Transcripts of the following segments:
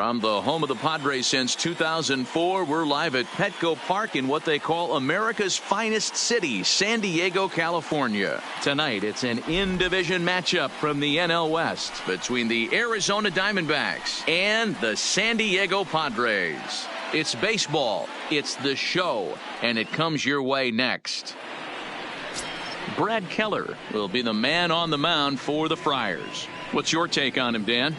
From the home of the Padres since 2004, we're live at Petco Park in what they call America's finest city, San Diego, California. Tonight, it's an in-division matchup from the NL West between the Arizona Diamondbacks and the San Diego Padres. It's baseball, it's the show, and it comes your way next. Brad Keller will be the man on the mound for the Friars. What's your take on him, Dan?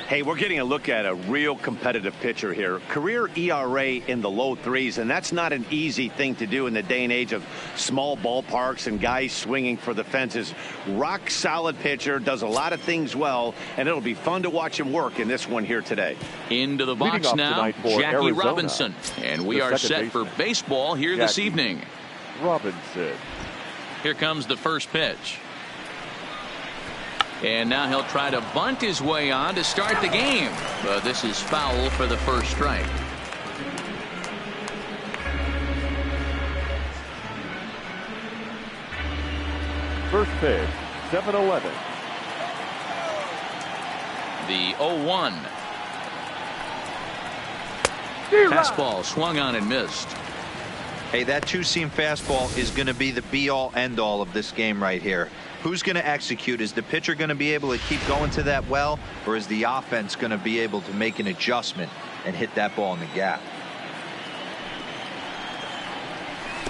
Hey, we're getting a look at a real competitive pitcher here. Career ERA in the low threes, and that's not an easy thing to do in the day and age of small ballparks and guys swinging for the fences. Rock solid pitcher, does a lot of things well, and it'll be fun to watch him work in this one here today. Into the box now, Jackie Arizona, Robinson. And we are set for baseball here this evening. Robinson. Here comes the first pitch. And now he'll try to bunt his way on to start the game. But this is foul for the first strike. First pitch, 7-11. The 0-1. Fastball swung on and missed. Hey, that two-seam fastball is going to be the be-all, end-all of this game right here. Who's going to execute? Is the pitcher going to be able to keep going to that well, or is the offense going to be able to make an adjustment and hit that ball in the gap?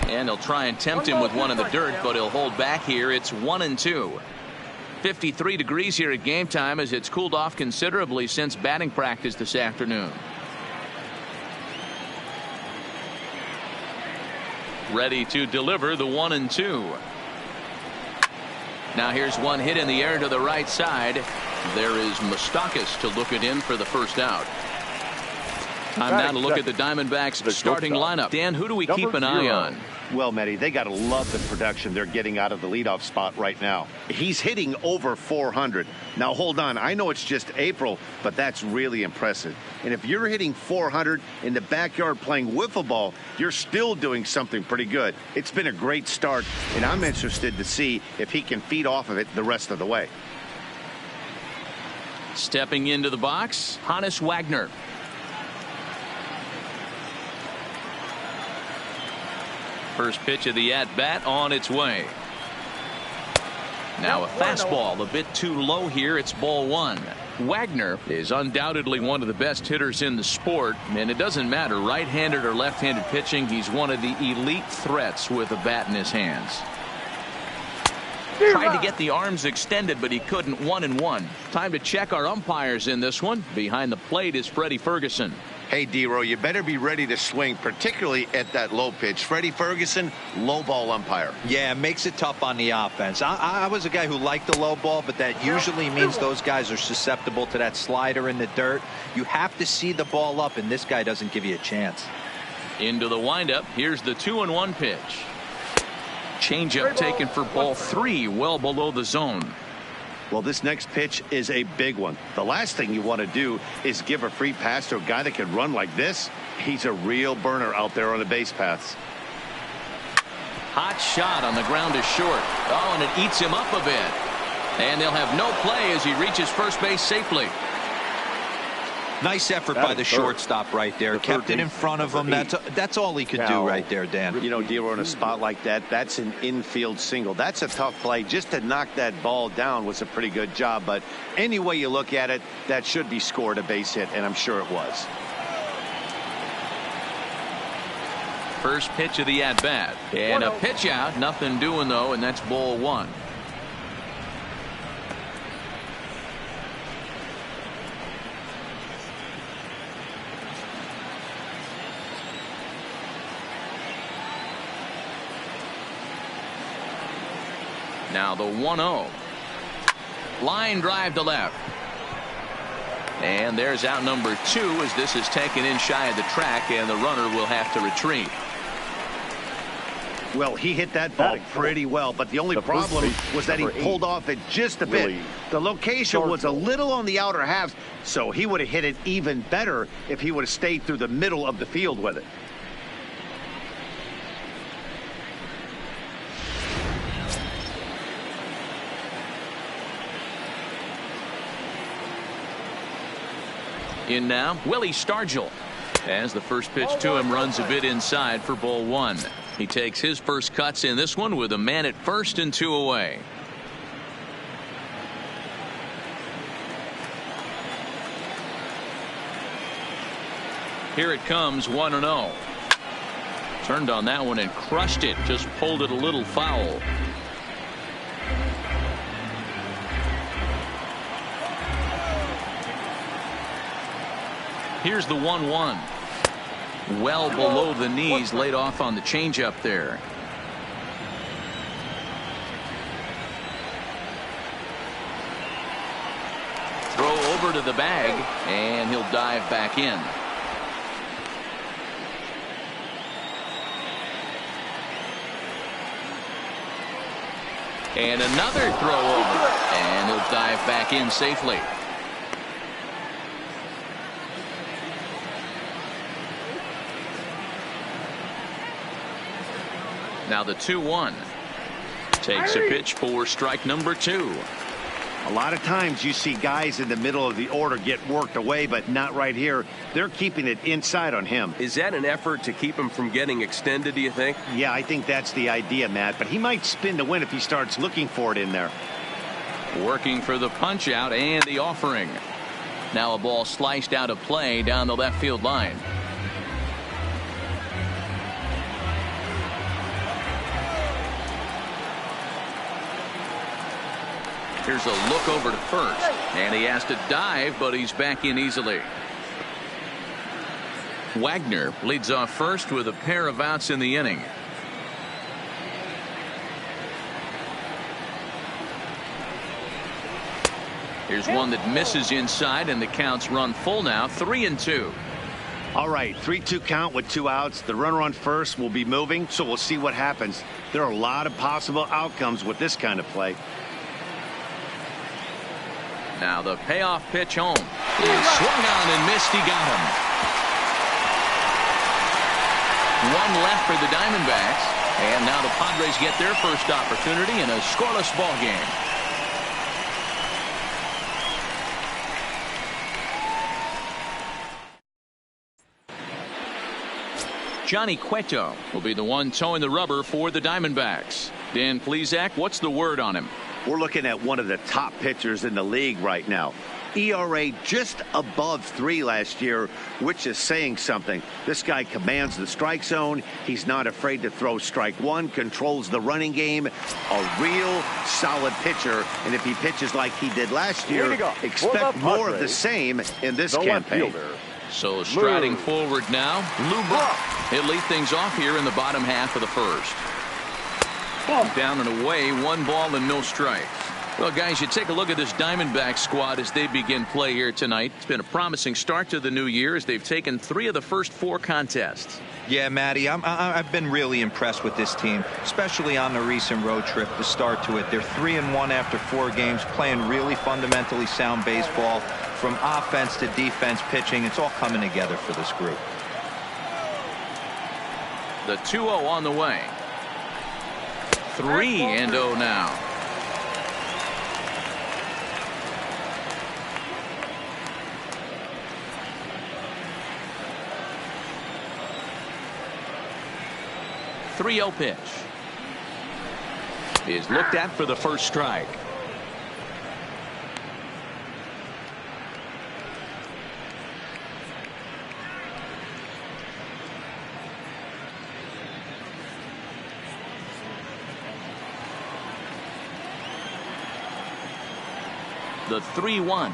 And he'll try and tempt him with one in the dirt, but he'll hold back here. It's 1-2. 53 degrees here at game time as it's cooled off considerably since batting practice this afternoon. Ready to deliver the 1-2. Now here's one hit in the air to the right side. There is Moustakas to look at him for the first out. Time now to look at the Diamondbacks starting lineup. Dan, who do we keep an eye on? Well, Matty, they got to love the production they're getting out of the leadoff spot right now. He's hitting over 400. Now, hold on. I know it's just April, but that's really impressive. And if you're hitting 400 in the backyard playing wiffle ball, you're still doing something pretty good. It's been a great start, and I'm interested to see if he can feed off of it the rest of the way. Stepping into the box, Hannes Wagner. First pitch of the at-bat on its way. Now a fastball a bit too low here. It's ball one. Wagner is undoubtedly one of the best hitters in the sport, and it doesn't matter right-handed or left-handed pitching. He's one of the elite threats with a bat in his hands. Tried to get the arms extended, but he couldn't. 1-1. Time to check our umpires in this one. Behind the plate is Freddie Ferguson. Hey, D-Row, you better be ready to swing, particularly at that low pitch. Freddie Ferguson, low ball umpire. Yeah, it makes it tough on the offense. I was a guy who liked the low ball, but that usually means those guys are susceptible to that slider in the dirt. You have to see the ball up, and this guy doesn't give you a chance. Into the windup. Here's the 2-1 pitch. Changeup taken for ball three, well below the zone. Well, this next pitch is a big one. The last thing you want to do is give a free pass to a guy that can run like this. He's a real burner out there on the base paths. Hot shot on the ground is short. Oh, and it eats him up a bit. And they'll have no play as he reaches first base safely. Nice effort by the shortstop right there. Kept it in front of him. That's all he could do right there, Dan. You know, D-Row, in a spot like that, that's an infield single. That's a tough play. Just to knock that ball down was a pretty good job. But any way you look at it, that should be scored a base hit, and I'm sure it was. First pitch of the at-bat. And a pitch out. Nothing doing, though, and that's ball one. Now the 1-0. Line drive to left. And there's out number two as this is taken in shy of the track, and the runner will have to retreat. Well, he hit that ball pretty well, but the only problem was that he pulled off it just a bit. The location was a little on the outer half, so he would have hit it even better if he would have stayed through the middle of the field with it. In now, Willie Stargell. As the first pitch to him runs a bit inside for ball one. He takes his first cuts in this one with a man at first and 2 away. Here it comes, 1-0. Turned on that one and crushed it. Just pulled it a little foul. Here's the 1-1. Well below the knees, laid off on the changeup there. Throw over to the bag, and he'll dive back in. And another throw over, and he'll dive back in safely. Now the 2-1. Takes a pitch for strike number 2. A lot of times you see guys in the middle of the order get worked away, but not right here. They're keeping it inside on him. Is that an effort to keep him from getting extended, do you think? Yeah, I think that's the idea, Matt. But he might spin to win if he starts looking for it in there. Working for the punch out and the offering. Now a ball sliced out of play down the left field line. Here's a look over to first, and he has to dive, but he's back in easily. Wagner leads off first with a pair of outs in the inning. Here's one that misses inside, and the count's run full now, 3-2. All right, 3-2 count with 2 outs. The runner on first will be moving, so we'll see what happens. There are a lot of possible outcomes with this kind of play. Now the payoff pitch home. He swung on and missed. He got him. One left for the Diamondbacks. And now the Padres get their first opportunity in a scoreless ball game. Johnny Cueto will be the one towing the rubber for the Diamondbacks. Dan Plesac, what's the word on him? We're looking at one of the top pitchers in the league right now. ERA just above 3 last year, which is saying something. This guy commands the strike zone. He's not afraid to throw strike one, controls the running game. A real solid pitcher. And if he pitches like he did last year, expect more of the same in this campaign. So striding forward now, Lou Brock. He'll lead things off here in the bottom half of the first. Down and away, 1 ball and no strikes. Well, guys, you take a look at this Diamondback squad as they begin play here tonight. It's been a promising start to the new year as they've taken 3 of the first 4 contests. Yeah, Matty, I've been really impressed with this team, especially on the recent road trip, the start to it. They're 3-1 after 4 games, playing really fundamentally sound baseball. From offense to defense, pitching, it's all coming together for this group. The 2-0 on the way. 3-0 now. The 3-0 pitch is looked at for the first strike. The 3-1.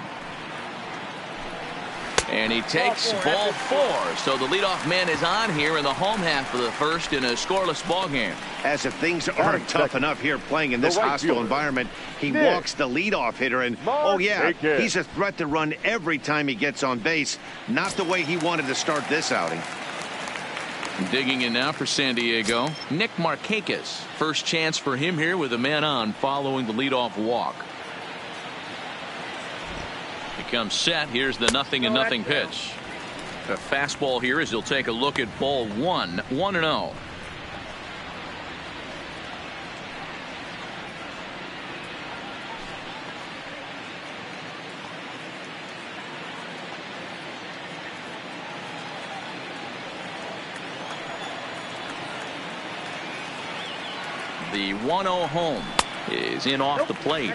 And he takes ball 4. So the leadoff man is on here in the home half of the first in a scoreless ball game. As if things aren't tough enough here playing in this hostile environment, he walks the leadoff hitter, and oh yeah, he's a threat to run every time he gets on base. Not the way he wanted to start this outing. Digging in now for San Diego, Nick Markakis. First chance for him here with a man on following the leadoff walk. He comes set. Here's the 0-0 pitch. A fastball here as he'll take a look at ball 1. 1-0. The 1-0 home is in off the plate.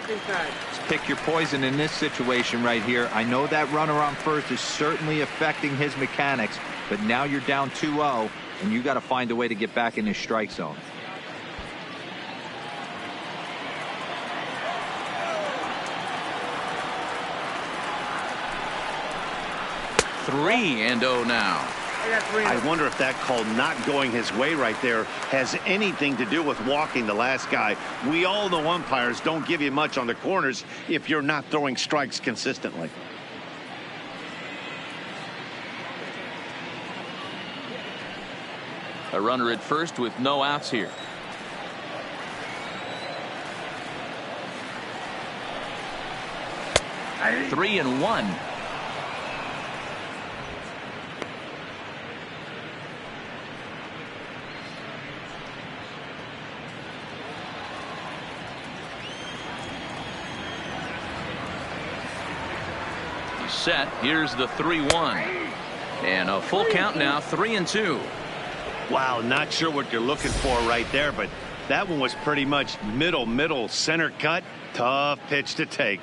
Pick your poison in this situation right here. I know that runner on first is certainly affecting his mechanics, but now you're down 2-0, and you got to find a way to get back in his strike zone. Three and 0 now. I wonder if that call not going his way right there has anything to do with walking the last guy. We all know umpires don't give you much on the corners if you're not throwing strikes consistently. A runner at first with no outs here. Three and 1. Set. Here's the 3-1 and a full count now. 3 and 2. Wow, not sure what you're looking for right there, but that one was pretty much middle center cut. Tough pitch to take.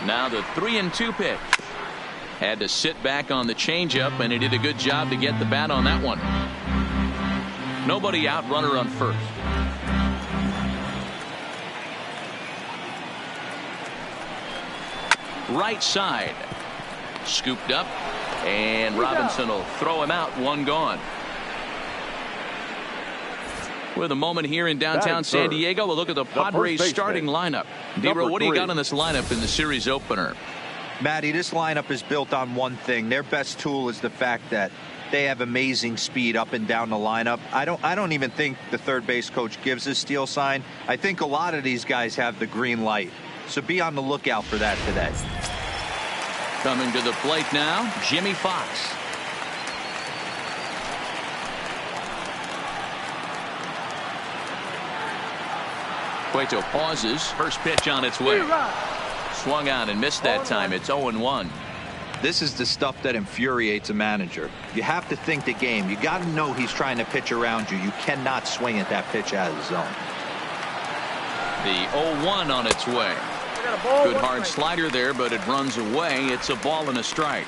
Now the 3-2 pitch. Had to sit back on the changeup, and he did a good job to get the bat on that one. Nobody out, runner on first. Right side. Scooped up, and Robinson will throw him out. One gone. With a moment here in downtown San Diego, we'll look at the Padres starting lineup. Dero, what do you got on this lineup in the series opener? Matty, this lineup is built on one thing. Their best tool is the fact that they have amazing speed up and down the lineup. I don't even think the third base coach gives a steal sign. I think a lot of these guys have the green light. So be on the lookout for that today. Coming to the plate now, Jimmy Fox. Cueto pauses. First pitch on its way. Swung out and missed that time. It's 0-1. This is the stuff that infuriates a manager. You have to think the game. You got to know he's trying to pitch around you. You cannot swing at that pitch out of the zone. The 0-1 on its way. Good hard slider there, but it runs away. It's a ball and a strike.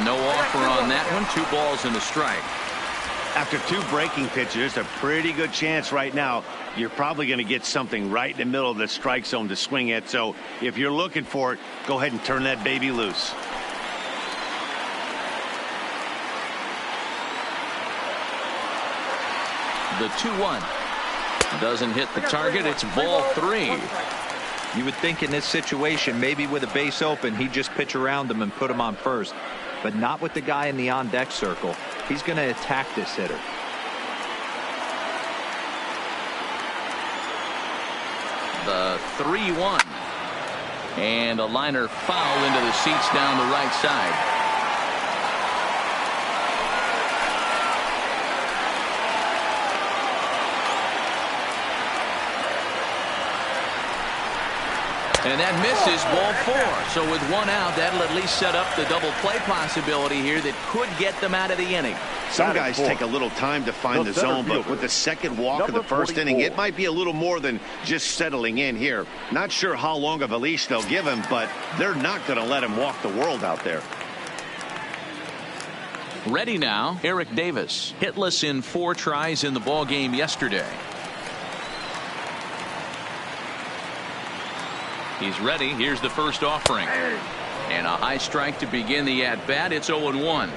No offer on that one. 2 balls and a strike. After 2 breaking pitches, there's a pretty good chance right now you're probably going to get something right in the middle of the strike zone to swing at. So if you're looking for it, go ahead and turn that baby loose. The 2-1 doesn't hit the target. It's ball 3. You would think in this situation, maybe with a base open, he'd just pitch around him and put him on first. But not with the guy in the on-deck circle. He's going to attack this hitter. The 3-1. And a liner foul into the seats down the right side. And that misses, ball 4. So with 1 out, that'll at least set up the double play possibility here that could get them out of the inning. Some guys take a little time to find the zone, but with the second walk of the first inning, it might be a little more than just settling in here. Not sure how long of a leash they'll give him, but they're not going to let him walk the world out there. Ready now, Eric Davis. Hitless in 4 tries in the ball game yesterday. He's ready. Here's the first offering. And a high strike to begin the at-bat. It's 0-1.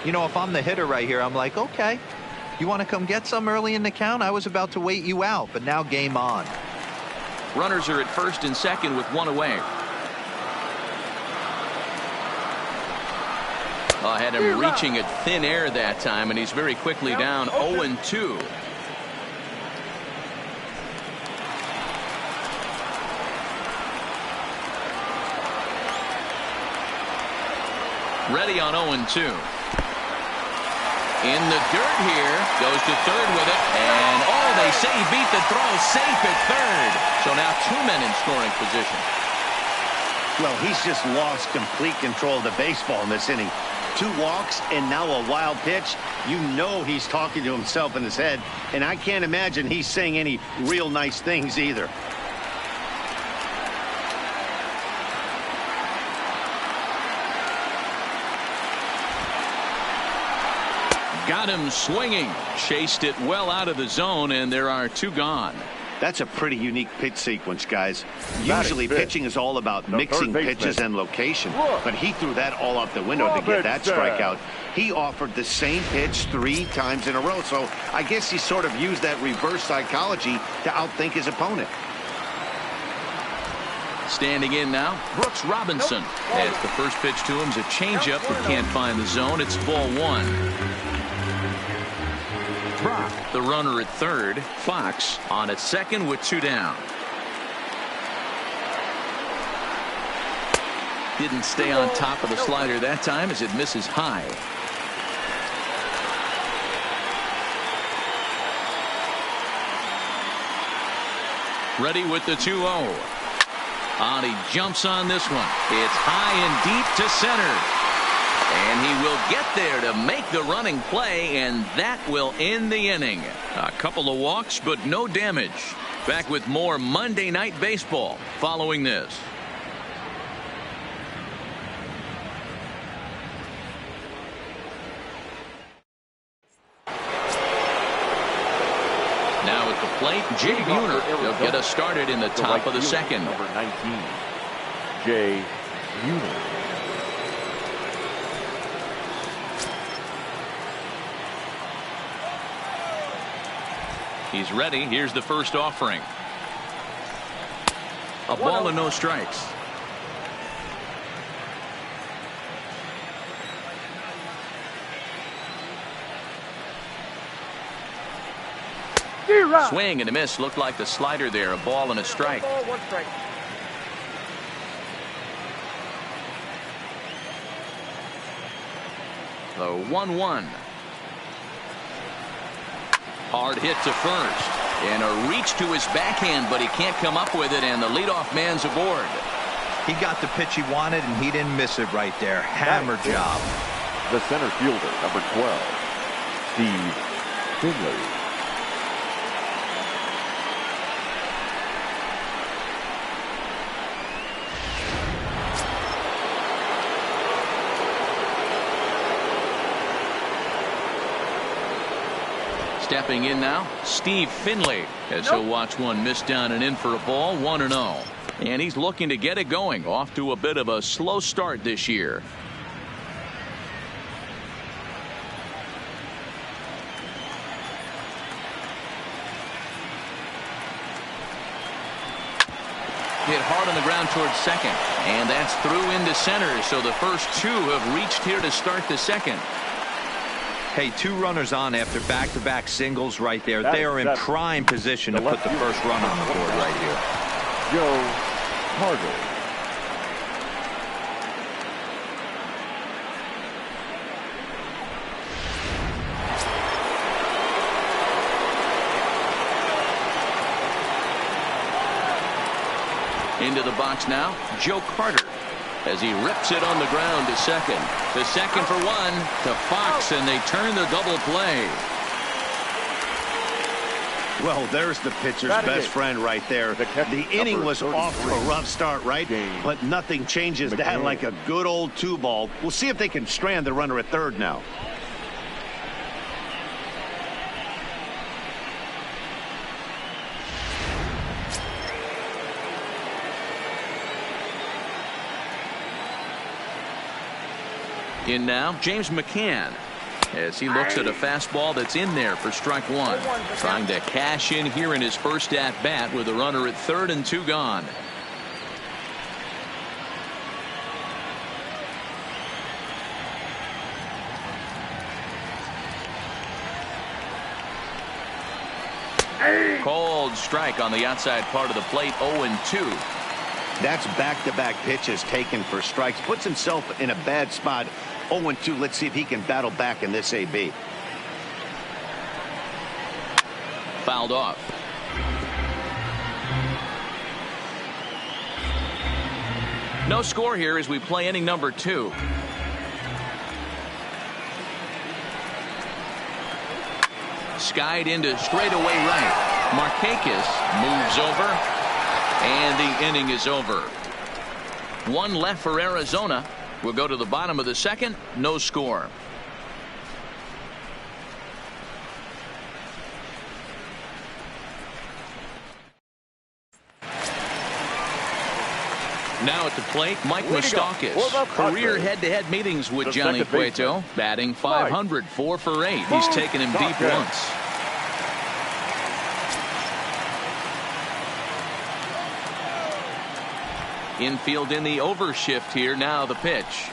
You know, if I'm the hitter right here, I'm like, okay, you want to come get some early in the count? I was about to wait you out, but now game on. Runners are at first and second with 1 away. Had him reaching at thin air that time, and he's very quickly down 0-2. Ready on 0-2. in the dirt here. Goes to third with it. And, oh, they say he beat the throw. Safe at third. So now 2 men in scoring position. Well, he's just lost complete control of the baseball in this inning. 2 walks and now a wild pitch. You know he's talking to himself in his head. And I can't imagine he's saying any real nice things either. Got him swinging. Chased it well out of the zone, and there are 2 gone. That's a pretty unique pitch sequence, guys. Usually pitching is all about mixing pitches and location, but he threw that all out the window to get that strikeout. He offered the same pitch 3 times in a row, so I guess he sort of used that reverse psychology to outthink his opponent. Standing in now, Brooks Robinson. As the first pitch to him is a changeup, but can't find the zone. It's ball 1. Brock, the runner at third. Fox on at second with 2 down. Didn't stay on top of the slider that time as it misses high. Ready with the 2-0. And he jumps on this one. It's high and deep to center. And he will get there to make the running play, and that will end the inning. A couple of walks, but no damage. Back with more Monday Night Baseball following this. Now at the plate, Jay Buhner. He'll get us started in the top of the second. Number 19, Jay Buhner. He's ready. Here's the first offering. A ball and no strikes. Swing and a miss. Looked like the slider there. A ball and a strike. The 1-1. Hard hit to first. And a reach to his backhand, but he can't come up with it, and the leadoff man's aboard. He got the pitch he wanted, and he didn't miss it right there. Hammer job. The center fielder, number 12, Steve Finley. Stepping in now, Steve Finley, as he'll watch one miss down and in for a ball. 1-0. And he's looking to get it going. Off to a bit of a slow start this year. Hit hard on the ground towards second. And that's through into center. So the first 2 have reached here to start the second. Hey, 2 runners on after back-to-back singles right there. They are in prime position to put the first run on the board right here. Joe Carter. Into the box now, Joe Carter, as he rips it on the ground to second. The second for 1 to Fox, and they turn the double play. Well, there's the pitcher's best friend right there. The inning was off to a rough start, right? But nothing changes that like a good old 2-ball. We'll see if they can strand the runner at third now. In now, James McCann, as he looks at a fastball that's in there for strike 1. Trying to cash in here in his first at-bat with a runner at third and 2 gone. Cold strike on the outside part of the plate. 0-2. That's back-to-back pitches taken for strikes. Puts himself in a bad spot. 0-2. Let's see if he can battle back in this AB. fouled off. No score here as we play inning number 2. Skied into straightaway right. Markakis moves over, and the inning is over. 1 left for Arizona. We'll go to the bottom of the 2nd. No score. Now at the plate, Mike Moustakas. Career head-to-head meetings with Johnny Cueto. Batting .500, 4 for 8. He's taken him deep once. Infield in the overshift here. Now the pitch.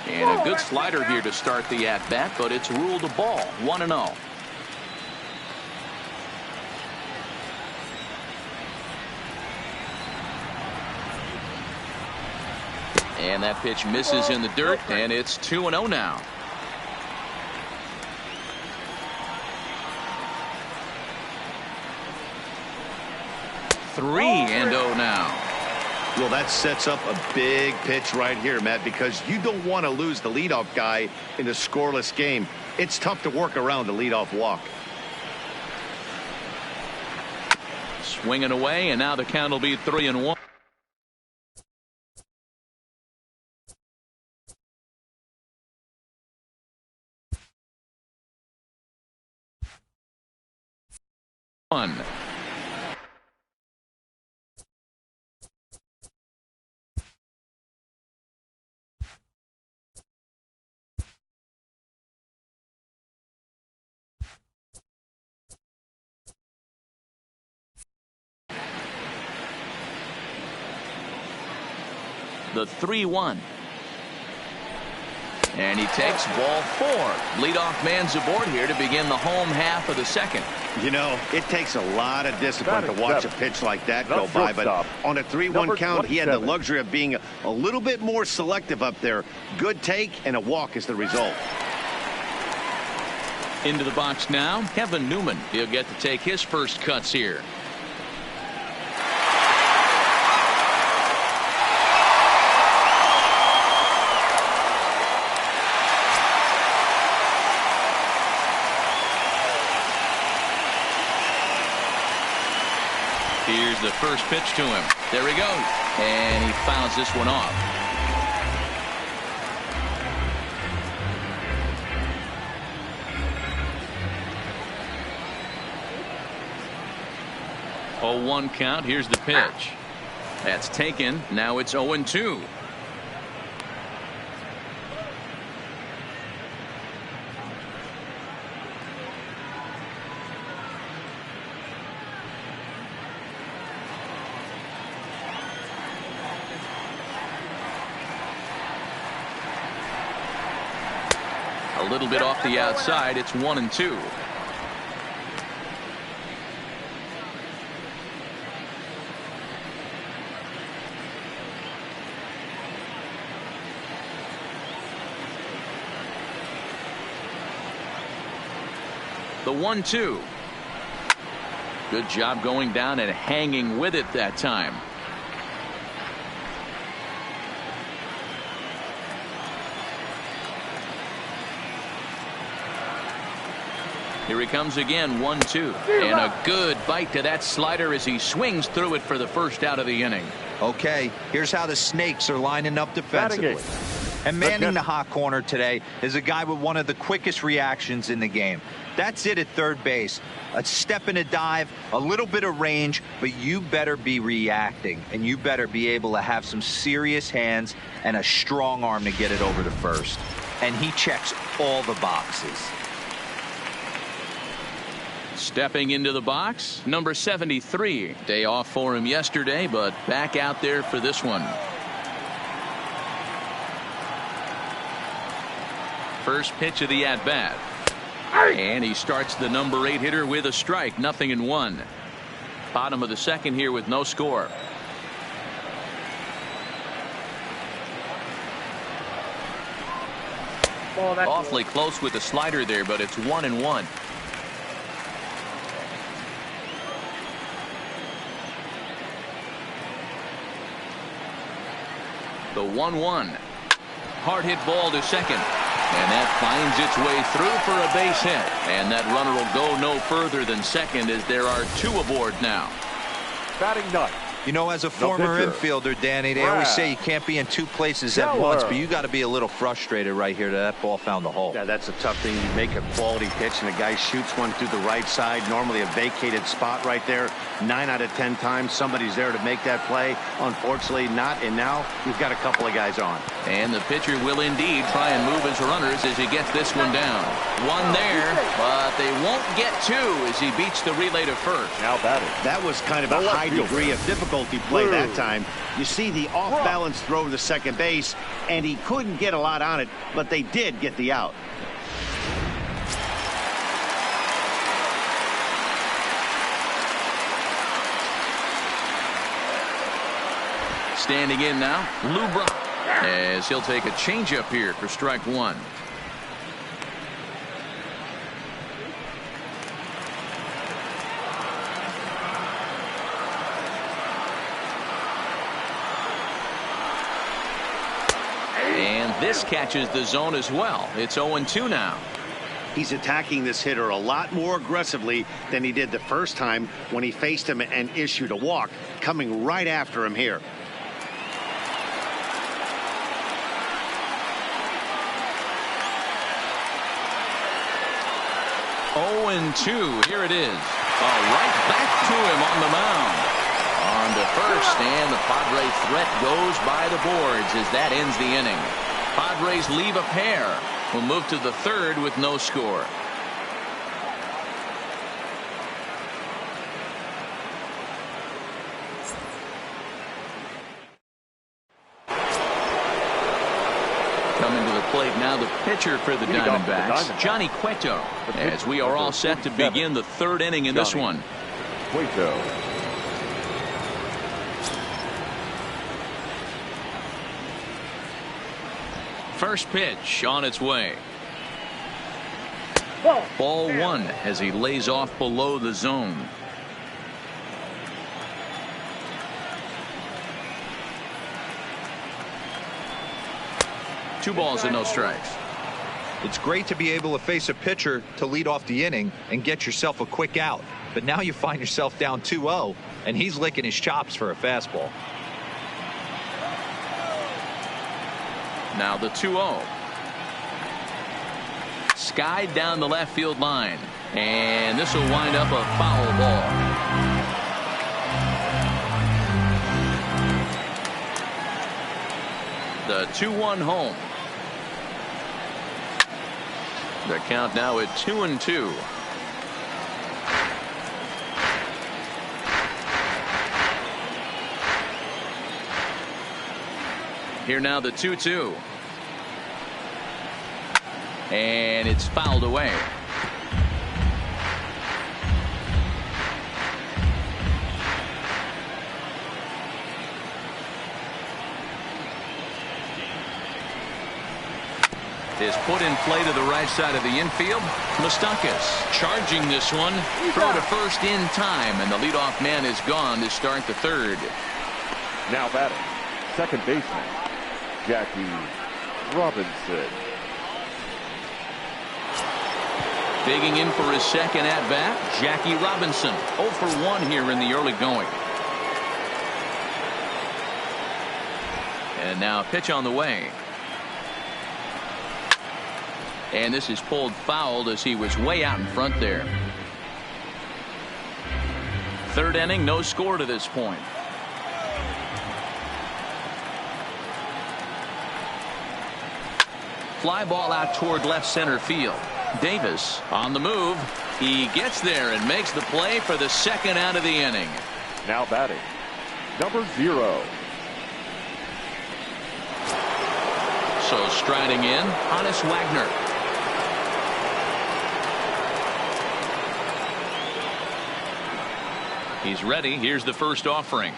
And a good slider here to start the at-bat, but it's ruled a ball. 1-0. And that pitch misses in the dirt, and it's 2-0 now. Three and 0 now. Well, that sets up a big pitch right here, Matt, because you don't want to lose the leadoff guy in a scoreless game. It's tough to work around the leadoff walk. Swinging away, and now the count will be 3-1. The 3-1. And he takes ball 4. Leadoff man's aboard here to begin the home half of the 2nd. You know, it takes a lot of discipline to watch a pitch like that go by, but on a 3-1 count, he had the luxury of being a little bit more selective up there. Good take, and a walk is the result. Into the box now, Kevin Newman. He'll get to take his first cuts here. Here's the first pitch to him. There he goes. And he fouls this one off. Oh, 1 count. Here's the pitch. That's taken. Now it's 0-2. A little bit off the outside. It's 1-2. The 1-2. Good job going down and hanging with it that time. Here he comes again, 1-2. And a good bite to that slider as he swings through it for the first out of the inning. Okay, here's how the Snakes are lining up defensively. And manning the hot corner today is a guy with one of the quickest reactions in the game. That's it at third base. A step and a dive, a little bit of range, but you better be reacting, and you better be able to have some serious hands and a strong arm to get it over to first. And he checks all the boxes. Stepping into the box, number 73. Day off for him yesterday, but back out there for this one. First pitch of the at-bat. And he starts the number 8 hitter with a strike. 0-1. Bottom of the 2nd here with no score. Awfully close with the slider there, but it's 1-1. The 1-1. Hard hit ball to second. And that finds its way through for a base hit. And that runner will go no further than second as there are 2 aboard now. Batting ninth. You know, as a former infielder, Danny, they always say you can't be in 2 places at once, but you got to be a little frustrated right here that ball found the hole. Yeah, that's a tough thing. You make a quality pitch and a guy shoots one through the right side, normally a vacated spot right there. 9 out of 10 times somebody's there to make that play. Unfortunately not, and now you've got a couple of guys on. And the pitcher will indeed try and move his runners as he gets this one down. 1 there, but they won't get 2 as he beats the relay to first. Now batting. That was kind of a high degree of difficulty play that time. You see the off-balance throw to second base, and he couldn't get a lot on it, but they did get the out. Standing in now, Lou Brock, as he'll take a changeup here for strike 1. And this catches the zone as well. It's 0-2 now. He's attacking this hitter a lot more aggressively than he did the first time when he faced him and issued a walk, coming right after him here. Here it is. Right back to him on the mound. On to first, and the Padres threat goes by the boards as that ends the inning. Padres leave a pair. Will move to the 3rd with no score. Coming to the plate now, the pitcher for the Diamondbacks, Johnny Cueto, as we are all set to begin the 3rd inning in this one. Cueto. First pitch on its way. Ball 1 as he lays off below the zone. Two balls and no strikes. It's great to be able to face a pitcher to lead off the inning and get yourself a quick out. But now you find yourself down 2-0, and he's licking his chops for a fastball. Now the 2-0. Skied down the left field line. And this will wind up a foul ball. The 2-1 home. The count now at 2-2. Here now the 2-2. And it's fouled away. Is put in play to the right side of the infield. Moustakas charging this one. Throw to first in time, and the leadoff man is gone to start the 3rd. Now batting, second baseman, Jackie Robinson. Digging in for his second at-bat, Jackie Robinson. 0 for 1 here in the early going. And now a pitch on the way. And this is pulled fouled as he was way out in front there. 3rd inning, no score to this point. Fly ball out toward left center field. Davis on the move. He gets there and makes the play for the 2nd out of the inning. Now batting, number 0. So striding in, Honus Wagner. He's ready. Here's the first offering.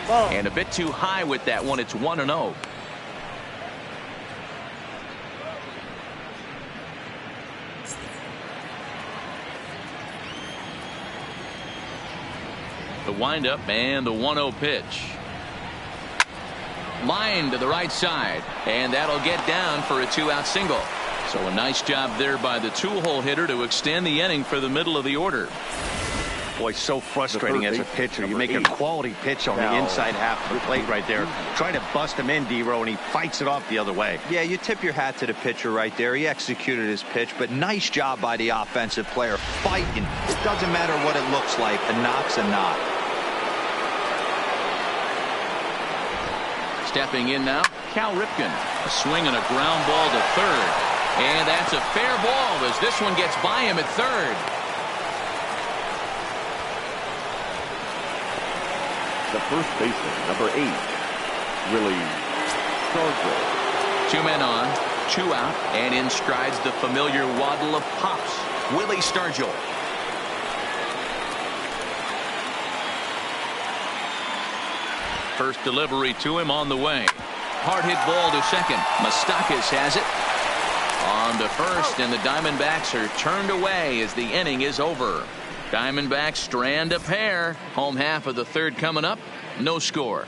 And a bit too high with that one. It's 1-0. The windup and the 1-0 pitch. Line to the right side, and that'll get down for a 2-out single. So a nice job there by the 2-hole hitter to extend the inning for the middle of the order. Boy, so frustrating as a pitcher. You make a quality pitch on the inside half of the plate right there. Try to bust him in, D-Row, and he fights it off the other way. Yeah, you tip your hat to the pitcher right there. He executed his pitch, but nice job by the offensive player fighting. It doesn't matter what it looks like. A knock's a knock. Stepping in now, Cal Ripken. A swing and a ground ball to third. And that's a fair ball as this one gets by him at third. The first baseman, number 8, Willie Stargell. 2 men on, 2 out, and in strides the familiar waddle of pops, Willie Stargell. First delivery to him on the way. Hard hit ball to second. Moustakas has it. On to first, and the Diamondbacks are turned away as the inning is over. Diamondbacks strand a pair. Home half of the third coming up. No score.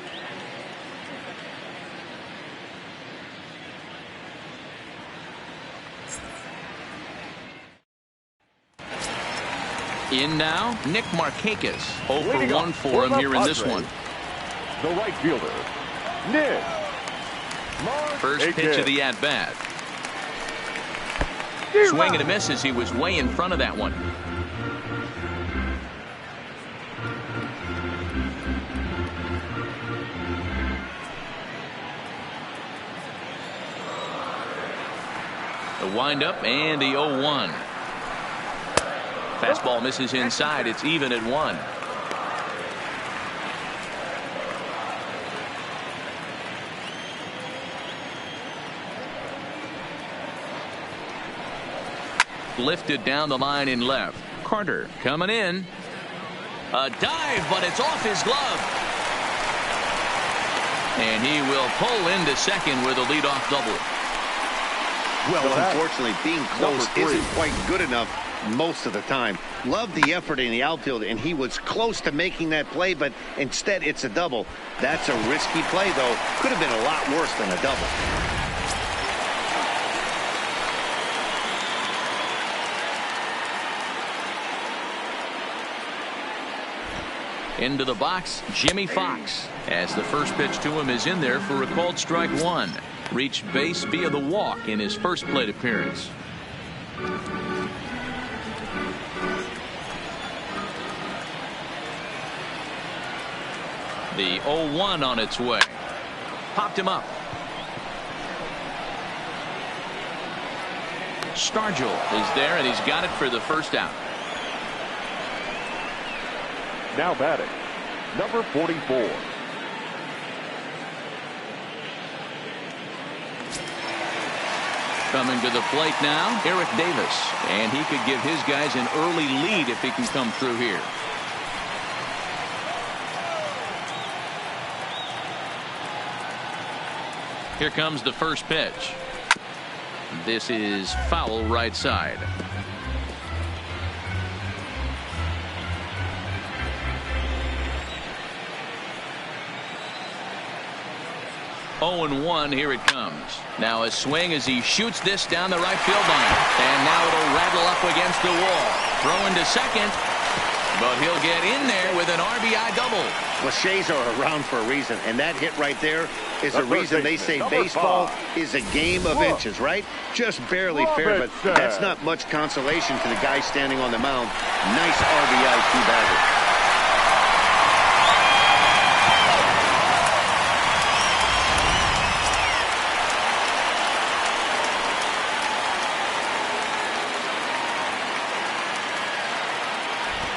In now, Nick Markakis. 0 for 1 for him here in this one. The right fielder, Nick. First pitch of the at-bat. Swing and a miss as he was way in front of that one. The windup and the 0-1. Fastball misses inside. It's even at 1. Lifted down the line in left. Carter coming in. A dive, but it's off his glove. And he will pull into second with a leadoff double. Well, unfortunately, being close isn't quite good enough most of the time. Loved the effort in the outfield, and he was close to making that play, but instead it's a double. That's a risky play, though. Could have been a lot worse than a double. Into the box, Jimmy Fox, as the first pitch to him is in there for a called strike 1. Reached base via the walk in his first plate appearance. The 0-1 on its way. Popped him up. Stargell is there, and he's got it for the first out. Now batting, number 44. Coming to the plate now, Eric Davis. And he could give his guys an early lead if he can come through here. Here comes the first pitch. This is foul right side. Oh and 1, here it comes. Now a swing as he shoots this down the right field line. And now it'll rattle up against the wall. Throwing to second. But he'll get in there with an RBI double. Cliches are around for a reason, and that hit right there is the reason they say baseball is a game of inches, right? Just barely fair, but that's not much consolation to the guy standing on the mound. Nice RBI two-bagger.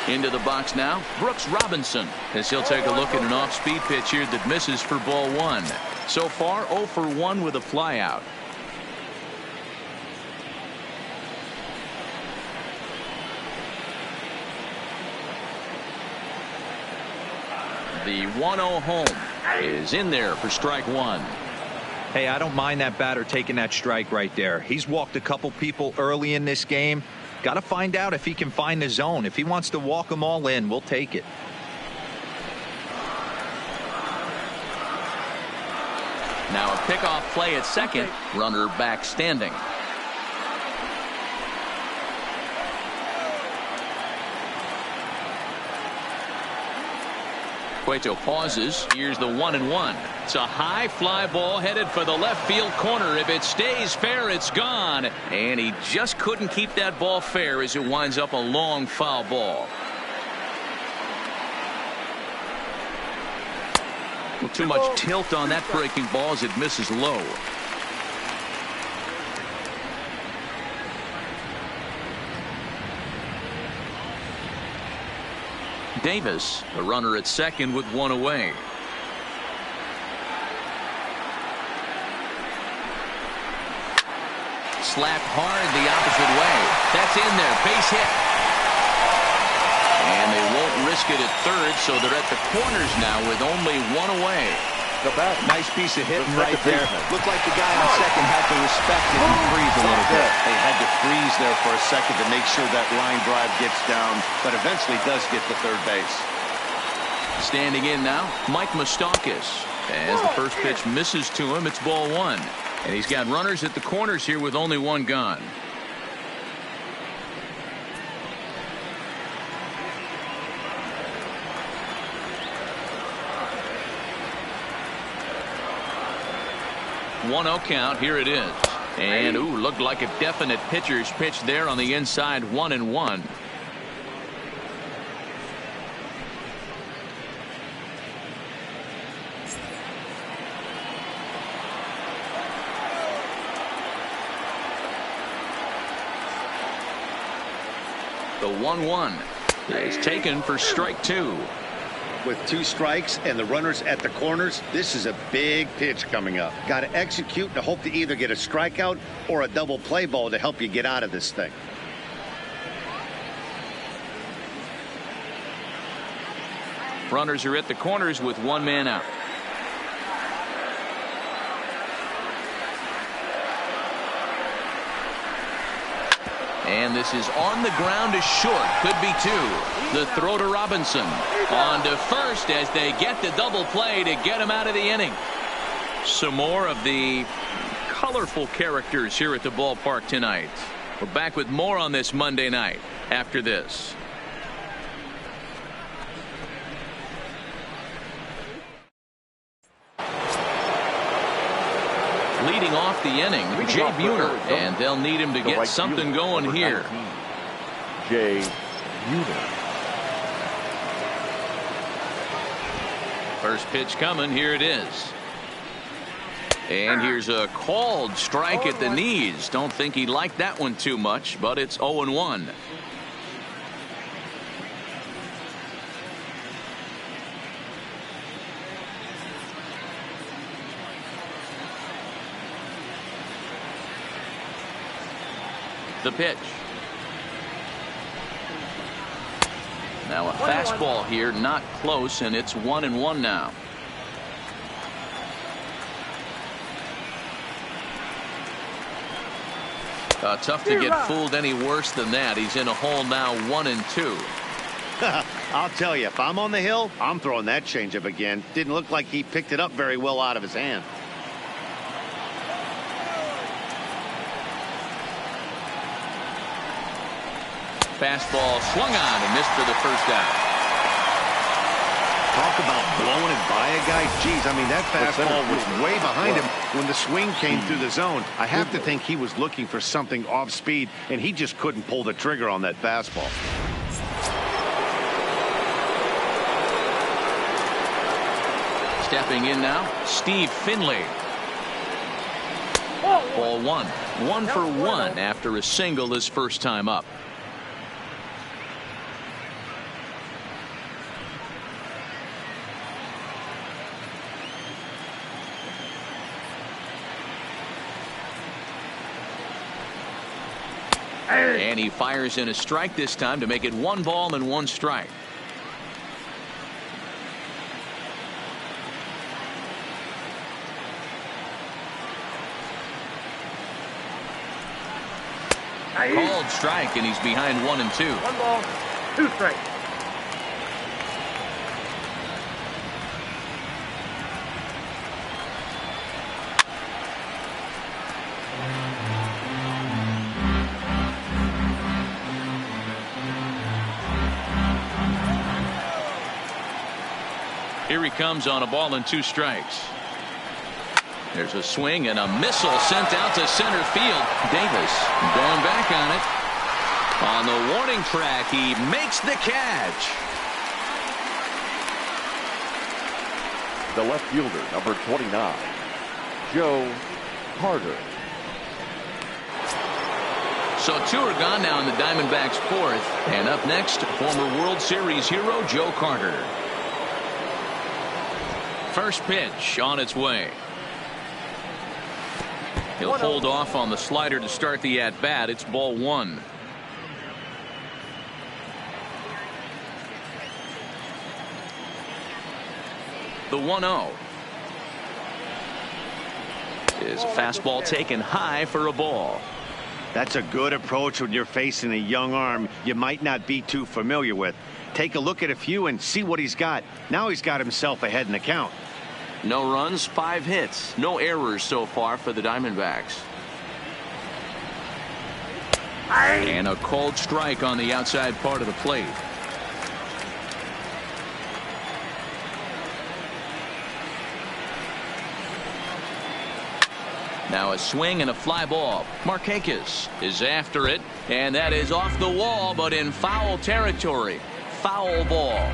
Into the box now, Brooks Robinson, as he'll take a look at an off-speed pitch here that misses for ball 1. So far, 0 for 1 with a flyout. The 1-0 home is in there for strike 1. Hey, I don't mind that batter taking that strike right there. He's walked a couple people early in this game. Got to find out if he can find the zone. If he wants to walk them all in, we'll take it. Now a pickoff play at second. Runner back standing. Cueto pauses. Here's the 1-1. It's a high fly ball headed for the left field corner. If it stays fair, it's gone. And he just couldn't keep that ball fair as it winds up a long foul ball. Well, too much tilt on that breaking ball as it misses low. Davis, a runner at second with one away. Slapped hard the opposite way. That's in there. Base hit. And they won't risk it at third, so they're at the corners now with only one away. Nice piece of hitting right there. Looked like the guy on second had to respect it and freeze a little bit. They had to freeze there for a second to make sure that line drive gets down, but eventually does get to third base. Standing in now, Mike Moustakas. As the first pitch misses to him, it's ball one. And he's got runners at the corners here with only one gone. One 0 count. Here it is. And ooh, looked like a definite pitcher's pitch there on the inside. 1-1. The 1-1 is taken for strike two. With two strikes and the runners at the corners, this is a big pitch coming up. Got to execute and hope to either get a strikeout or a double play ball to help you get out of this thing. Runners are at the corners with one man out. And this is on the ground to short. Could be two. The throw to Robinson. On to first as they get the double play to get him out of the inning. Some more of the colorful characters here at the ballpark tonight. We're back with more on this Monday night after this. Leading off the inning, Jay Buhner, and they'll need him to get something going here. Jay Buhner. First pitch coming. Here it is. And here's a called strike at the knees. Don't think he liked that one too much, but it's 0-1. The pitch. Now a fastball here, not close, and it's 1-1 now. Tough to get fooled any worse than that. He's in a hole now, 1-2. I'll tell you, if I'm on the hill, I'm throwing that changeup again. Didn't look like he picked it up very well out of his hand. Fastball swung on and missed for the first out. Talk about blowing it by a guy. Geez, I mean, that fastball was way behind him when the swing came through the zone. I have to think he was looking for something off speed, and he just couldn't pull the trigger on that fastball. Stepping in now, Steve Finley. Ball one. 1 for 1 after a single his first time up. And he fires in a strike this time to make it 1 ball and 1 strike. Called strike, and he's behind 1 and 2. 1 ball, 2 strikes. Here he comes on a ball and 2 strikes. There's a swing and a missile sent out to center field. Davis going back on it. On the warning track, he makes the catch. The left fielder, number 29, Joe Carter. So 2 are gone now in the Diamondbacks' 4th. And up next, former World Series hero Joe Carter. First pitch on its way. He'll hold off on the slider to start the at-bat. It's ball 1. The 1-0 is a fastball taken high for a ball. That's a good approach when you're facing a young arm you might not be too familiar with. Take a look at a few and see what he's got. Now he's got himself ahead in the count. No runs, 5 hits, no errors so far for the Diamondbacks. And a called strike on the outside part of the plate. Now a swing and a fly ball. Markakis is after it, and that is off the wall, but in foul territory. Foul ball.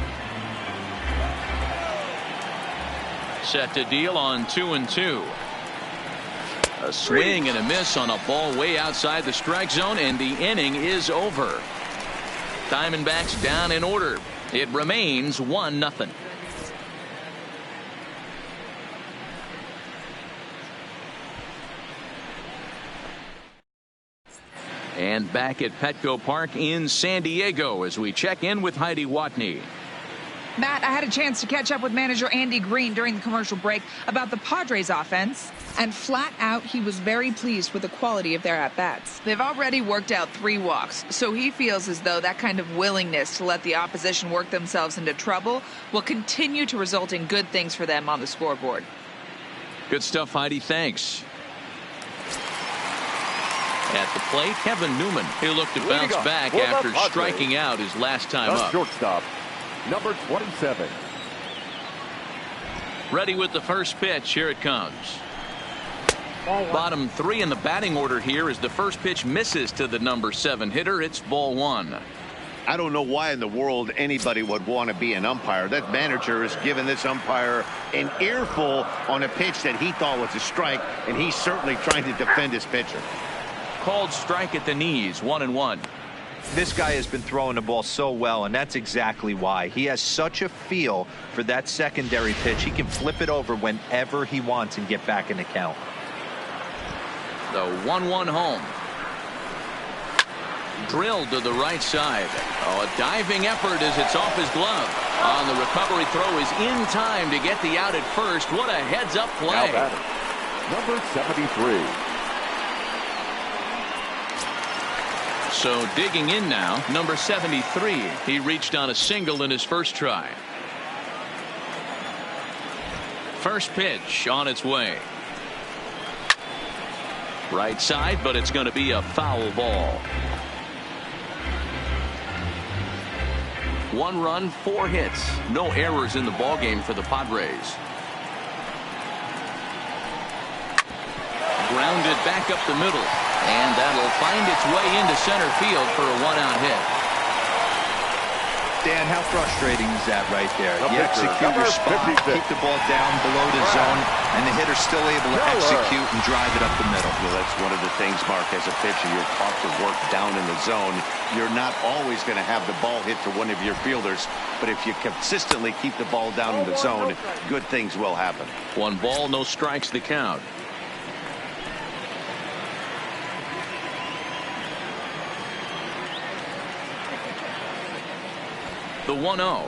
Set to deal on 2-2. A swing and a miss on a ball way outside the strike zone, and the inning is over. Diamondbacks down in order. It remains 1-0. And back at Petco Park in San Diego as we check in with Heidi Watney. Matt, I had a chance to catch up with manager Andy Green during the commercial break about the Padres offense, and flat out he was very pleased with the quality of their at-bats. They've already worked out 3 walks, so he feels as though that kind of willingness to let the opposition work themselves into trouble will continue to result in good things for them on the scoreboard. Good stuff, Heidi. Thanks. At the plate, Kevin Newman. He'll look to bounce back after striking out his last time up. Shortstop, number 27. Ready with the first pitch. Here it comes. Bottom 3 in the batting order here as the first pitch misses to the number 7 hitter. It's ball 1. I don't know why in the world anybody would want to be an umpire. That manager has given this umpire an earful on a pitch that he thought was a strike, and he's certainly trying to defend his pitcher. Called strike at the knees. 1-1. This guy has been throwing the ball so well, and that's exactly why. He has such a feel for that secondary pitch. He can flip it over whenever he wants and get back in the count. The 1-1 home. Drilled to the right side. Oh, a diving effort as it's off his glove. On the recovery throw is in time to get the out at first. What a heads-up play. Number 73. So digging in now, number 73. He reached on a single in his first try. First pitch on its way. Right side, but it's going to be a foul ball. 1 run, 4 hits. No errors in the ballgame for the Padres. Grounded back up the middle. And that'll find its way into center field for a 1-out hit. Dan, how frustrating is that right there? You execute your spot, keep the ball down below the zone, and the hitter's still able to execute and drive it up the middle. Well, that's one of the things, Mark, as a pitcher, you're taught to work down in the zone. You're not always going to have the ball hit to one of your fielders, but if you consistently keep the ball down in the zone, good things will happen. 1 ball, no strikes the count. The 1-0.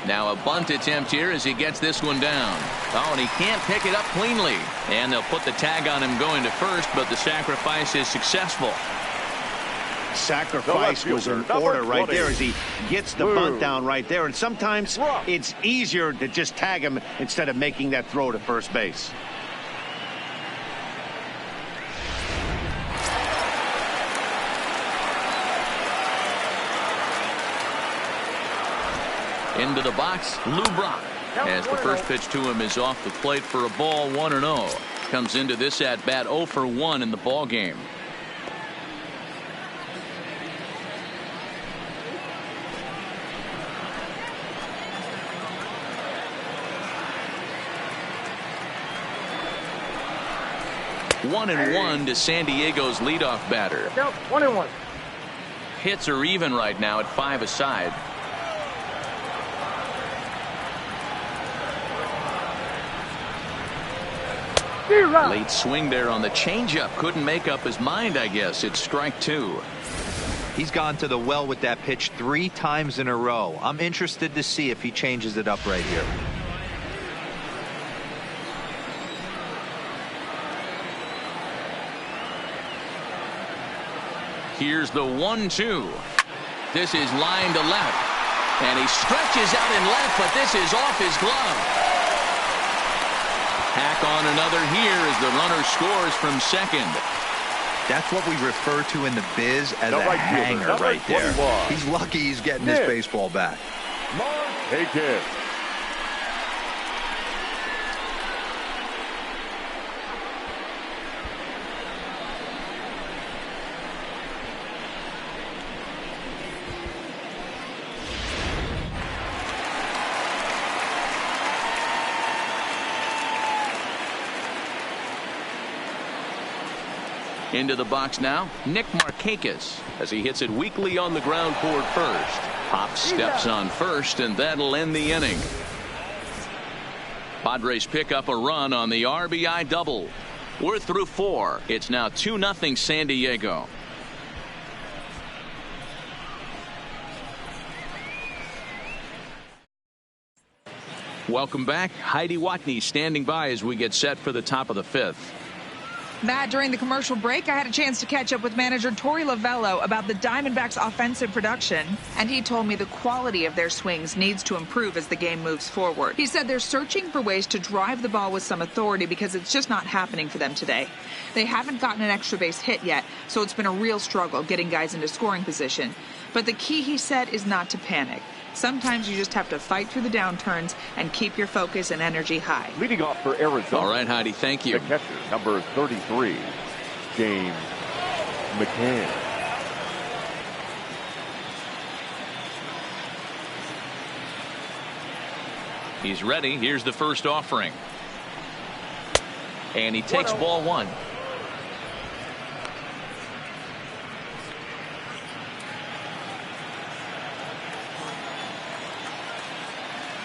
Now a bunt attempt here as he gets this one down. Oh, and he can't pick it up cleanly. And they'll put the tag on him going to first, but the sacrifice is successful. Sacrifice was in order right there as he gets the bunt down right there. And sometimes it's easier to just tag him instead of making that throw to first base. Into the box, Lou Brock. as the first pitch to him is off the plate for a ball, 1-0. Comes into this at bat 0 for 1 in the ball game. One and one to San Diego's leadoff batter. 1-1. Hits are even right now at 5 aside. Late swing there on the changeup. Couldn't make up his mind, I guess. It's strike 2. He's gone to the well with that pitch 3 times in a row. I'm interested to see if he changes it up right here. Here's the 1-2. This is line to left. And he stretches out in left, but this is off his glove. Hack on another here as the runner scores from second. That's what we refer to in the biz as a hanger right there. He's lucky he's getting his baseball back. Take it. Into the box now, Nick Markakis as he hits it weakly on the ground toward first. Pop steps on first, and that'll end the inning. Padres pick up a run on the RBI double. We're through 4. It's now 2-0 San Diego. Welcome back. Heidi Watney standing by as we get set for the top of the 5th. Matt, during the commercial break, I had a chance to catch up with manager Torey Lovello about the Diamondbacks' offensive production, and he told me the quality of their swings needs to improve as the game moves forward. He said they're searching for ways to drive the ball with some authority because it's just not happening for them today. They haven't gotten an extra base hit yet, so it's been a real struggle getting guys into scoring position. But the key, he said, is not to panic. Sometimes you just have to fight through the downturns and keep your focus and energy high. Leading off for Arizona. All right, Heidi, thank you. The catcher, number 33, James McCann. He's ready. Here's the first offering. And he takes ball 1.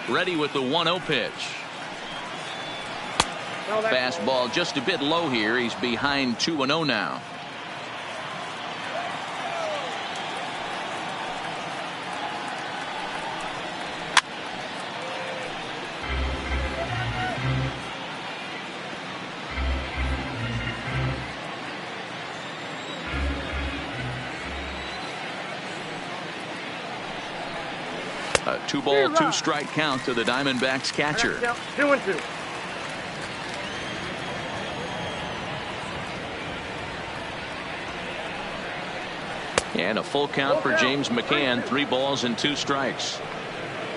Ready with the 1-0 pitch. Fastball just a bit low here. He's behind 2-0 now. A 2-ball, 2-strike count to the Diamondbacks catcher. 2-2. And a full count for James McCann. 3 balls and 2 strikes.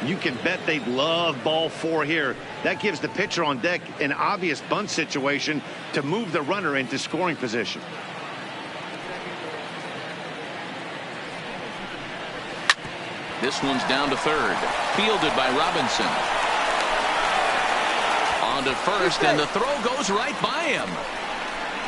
You can bet they'd love ball 4 here. That gives the pitcher on deck an obvious bunt situation to move the runner into scoring position. This one's down to third. Fielded by Robinson. On to first, and the throw goes right by him.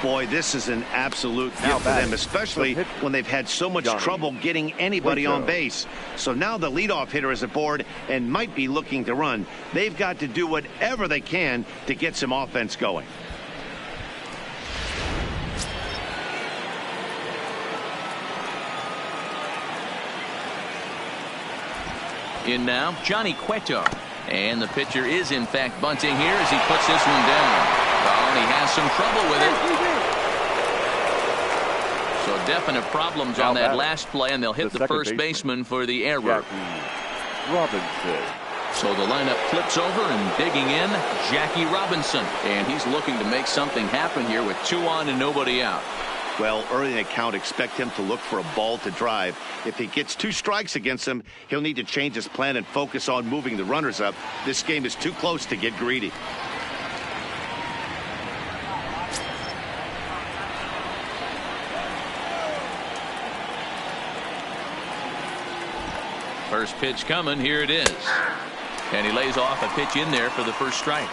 Boy, this is an absolute gift for them, especially when they've had so much trouble getting anybody on base. So now the leadoff hitter is aboard and might be looking to run. They've got to do whatever they can to get some offense going. In now, Johnny Cueto. And the pitcher is, in fact, bunting here as he puts this one down. Oh, and he has some trouble with it. So definite problems on that last play, and they'll hit the first baseman for the error. Robinson. So the lineup flips over, and digging in, Jackie Robinson. And he's looking to make something happen here with 2 on and nobody out. Well, early in the count, expect him to look for a ball to drive. If he gets 2 strikes against him, he'll need to change his plan and focus on moving the runners up. This game is too close to get greedy. First pitch coming. Here it is. And he lays off a pitch in there for the first strike.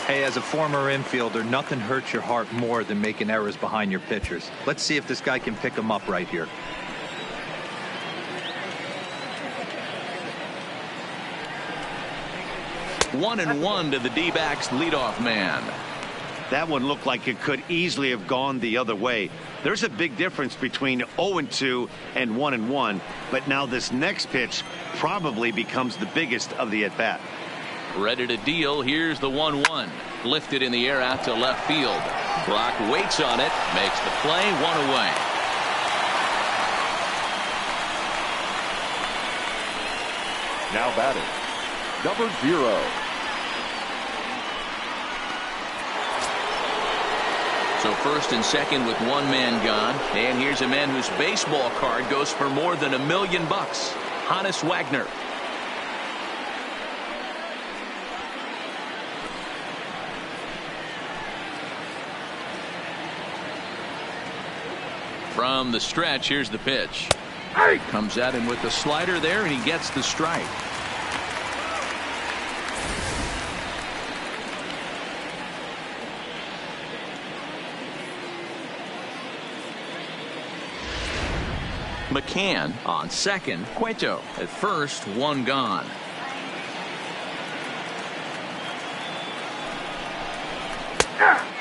Hey, as a former infielder, nothing hurts your heart more than making errors behind your pitchers. Let's see if this guy can pick them up right here. One and one to the D-backs leadoff man. That one looked like it could easily have gone the other way. There's a big difference between 0-2 and 1-1, but now this next pitch probably becomes the biggest of the at-bat. Ready to deal. Here's the 1-1. Lifted in the air out to left field. Brock waits on it, makes the play, 1 away. Now batting, number 0. So first and second with 1 man gone. And here's a man whose baseball card goes for more than $1 million. Hannes Wagner. From the stretch, here's the pitch. Comes at him with the slider there, and he gets the strike. McCann on second. Cueto at first, 1 gone.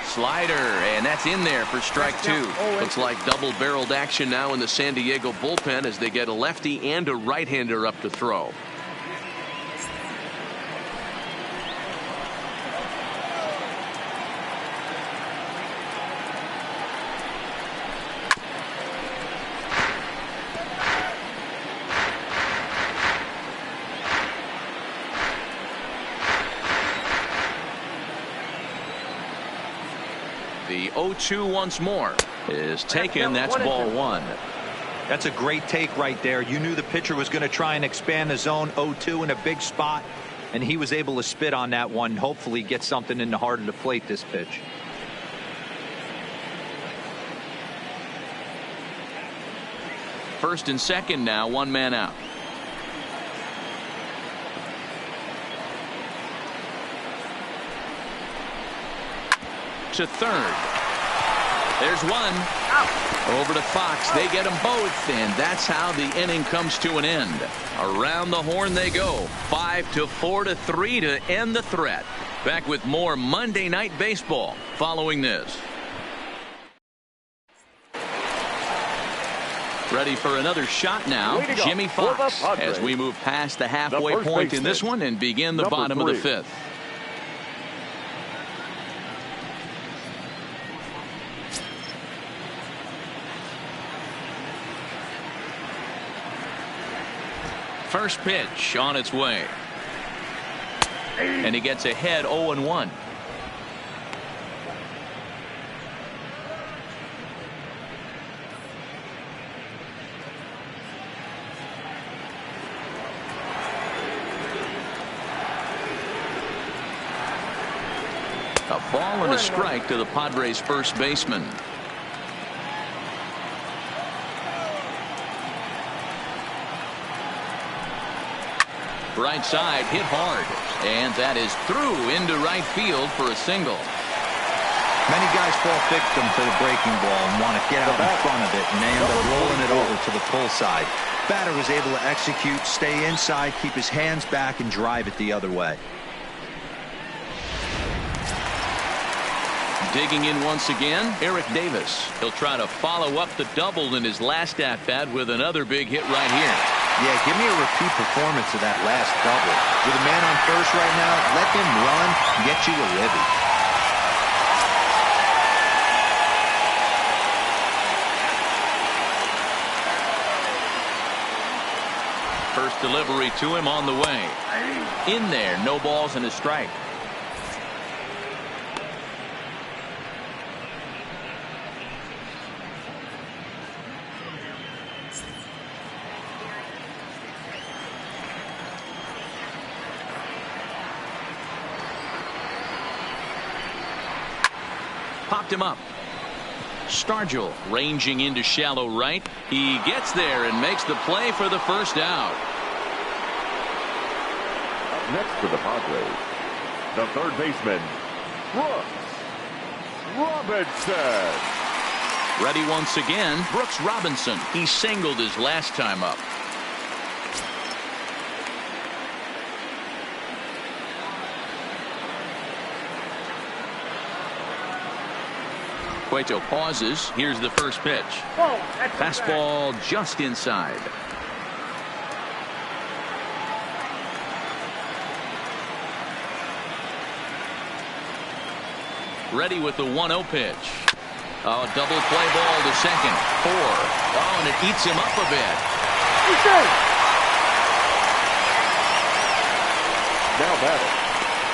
Slider, and that's in there for strike 2. Looks like double-barreled action now in the San Diego bullpen as they get a lefty and a right-hander up to throw. The 0-2 once more is taken. That's ball 1. That's a great take right there. You knew the pitcher was going to try and expand the zone. 0-2 in a big spot, and he was able to spit on that one. Hopefully get something in the heart of the plate this pitch. First and second now, 1 man out. To third. There's 1. Over to Fox. They get them both, and that's how the inning comes to an end. Around the horn they go. 5-4-3 to end the threat. Back with more Monday Night Baseball following this. Ready for another shot now, Jimmy Fox, as we move past the halfway point in this one and begin the bottom of the 5th. First pitch on its way. And he gets ahead 0-1. A ball and a strike to the Padres first baseman. Right side hit hard, and that is through into right field for a single. Many guys fall victim to the breaking ball and want to get out in front of it, and they end up rolling it over to the pull side. Batter was able to execute, stay inside, keep his hands back, and drive it the other way. Digging in once again, Eric Davis. He'll try to follow up the double in his last at-bat with another big hit right here. Yeah, give me a repeat performance of that last double. With a man on first right now, let him run and get you a ribby. First delivery to him on the way. In there, no balls and a strike. Popped him up. Stargell ranging into shallow right. He gets there and makes the play for the first out. Up next for the Padres, the third baseman, Brooks Robinson. Ready once again, Brooks Robinson. He singled his last time up. Cueto pauses. Here's the first pitch. Fastball just inside. Ready with the 1-0 pitch. Oh, double play ball to second. 4. Oh, and it eats him up a bit. Now batting,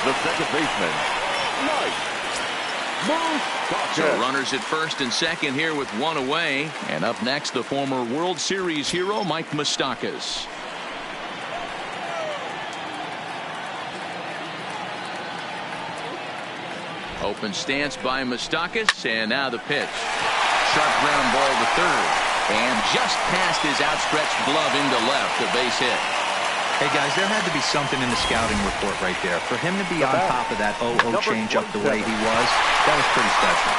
the second baseman, Mike Moustakas. So runners at first and second here with 1 away. And up next, the former World Series hero, Mike Moustakas. Open stance by Moustakas, and now the pitch. Sharp ground ball to third, and just past his outstretched glove into left, a base hit. Hey guys, there had to be something in the scouting report right there. For him to be on top of that 0-0 changeup the way he was, that was pretty special.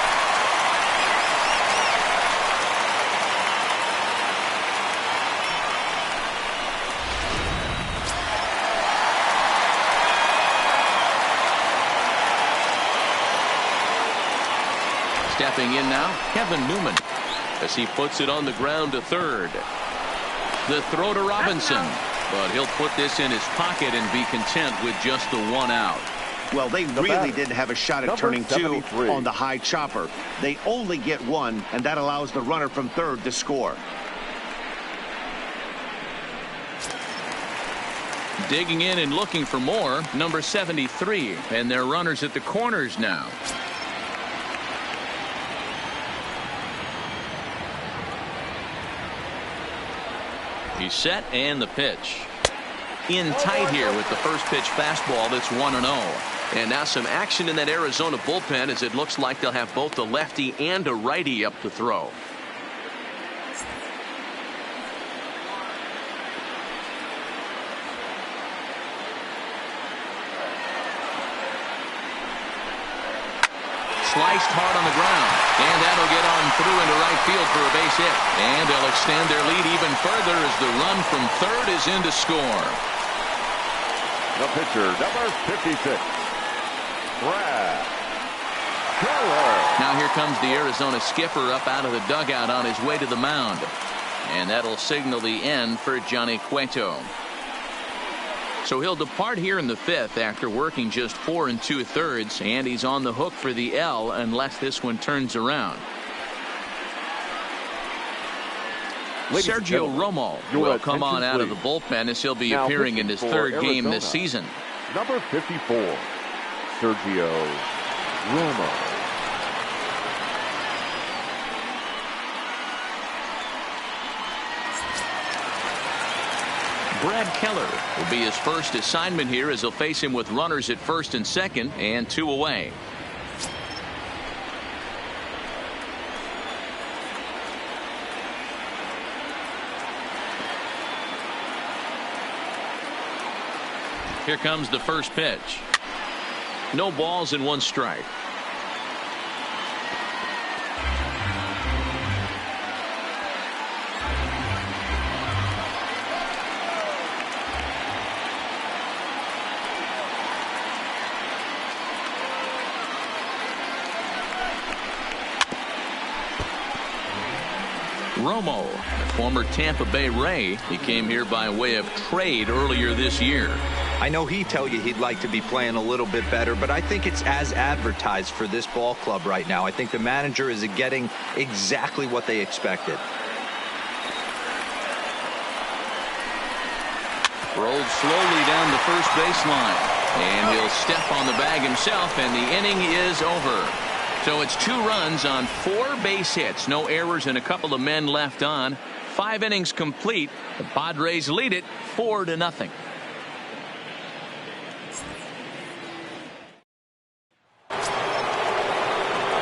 Stepping in now, Kevin Newman, as he puts it on the ground to third. The throw to Robinson, but he'll put this in his pocket and be content with just the 1 out. Well, they really didn't have a shot at turning 2 on the high chopper. They only get 1, and that allows the runner from third to score. Digging in and looking for more, number 73, and their runners at the corners now. He's set, and the pitch. In tight here with the first pitch fastball that's 1-0. And now some action in that Arizona bullpen, as it looks like they'll have both a lefty and a righty up to throw. Sliced hard on the ground, and that'll get on through into right field for a base hit. And they'll extend their lead even further as the run from third is in to score. The pitcher, number 56, Brad Keller. Now here comes the Arizona skipper up out of the dugout on his way to the mound. And that'll signal the end for Johnny Cueto. So he'll depart here in the 5th after working just 4 2/3, and he's on the hook for the L unless this one turns around. Sergio Romo will come on out of the bullpen as he'll be appearing in his 3rd game this season. Number 54, Sergio Romo. Brad Keller will be his first assignment here as he'll face him with runners at first and second and 2 away. Here comes the first pitch. No balls and 1 strike. Romo, a former Tampa Bay Ray, he came here by way of trade earlier this year. I know he'd tell you he'd like to be playing a little bit better, but I think it's as advertised for this ball club right now. I think the manager is getting exactly what they expected. Rolled slowly down the first baseline, and he'll step on the bag himself, and the inning is over. So it's 2 runs on 4 base hits, no errors, and a couple of men left on. 5 innings complete. The Padres lead it 4-0.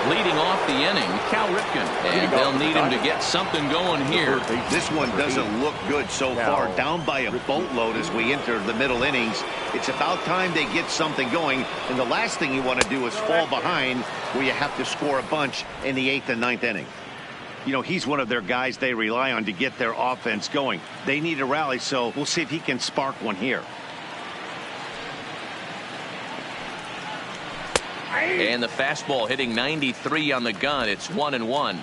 Leading off the inning, Cal Ripken. And they'll need him to get something going here. This one doesn't look good so far. Down by a boatload as we enter the middle innings. It's about time they get something going. And the last thing you want to do is fall behind where you have to score a bunch in the 8th and 9th inning. You know, he's one of their guys they rely on to get their offense going. They need a rally, so we'll see if he can spark one here. And the fastball hitting 93 on the gun. It's 1-1.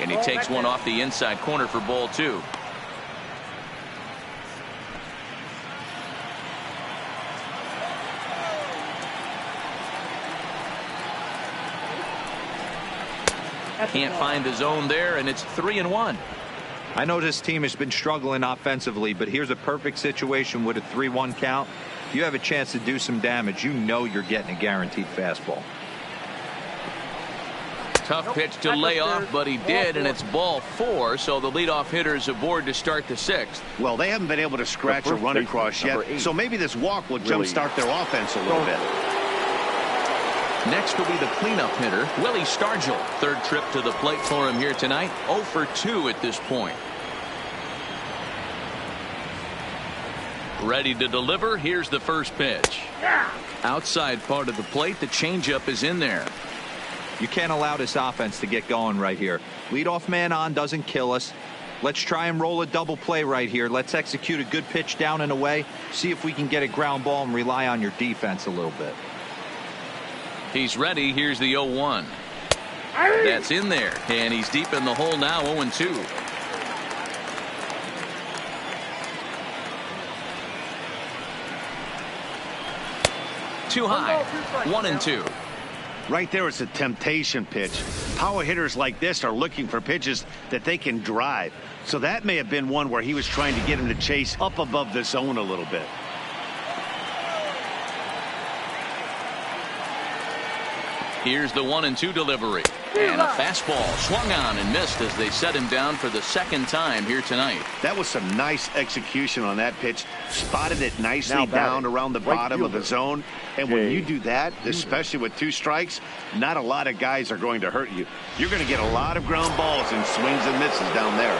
And he takes one off the inside corner for ball 2. Can't find the zone there, and it's 3-1. I know this team has been struggling offensively, but here's a perfect situation with a 3-1 count. If you have a chance to do some damage, you know you're getting a guaranteed fastball. Tough pitch to lay off, but he did, and it's ball 4, so the leadoff hitter's aboard to start the 6th. Well, they haven't been able to scratch a run across yet, so maybe this walk will jumpstart their offense a little bit. Next will be the cleanup hitter, Willie Stargell. Third trip to the plate for him here tonight. 0 for 2 at this point. Ready to deliver. Here's the first pitch. Outside part of the plate. The changeup is in there. You can't allow this offense to get going right here. Leadoff man on doesn't kill us. Let's try and roll a double play right here. Let's execute a good pitch down and away. See if we can get a ground ball and rely on your defense a little bit. He's ready. Here's the 0-1. That's in there. And he's deep in the hole now. 0-2. Too high. 1-2. Right there, it's a temptation pitch. Power hitters like this are looking for pitches that they can drive. So that may have been one where he was trying to get him to chase up above the zone a little bit. Here's the 1-2 delivery. And a fastball swung on and missed as they set him down for the second time here tonight. That was some nice execution on that pitch. Spotted it nicely down around the bottom of the zone. And when you do that, especially with 2 strikes, not a lot of guys are going to hurt you. You're going to get a lot of ground balls and swings and misses down there.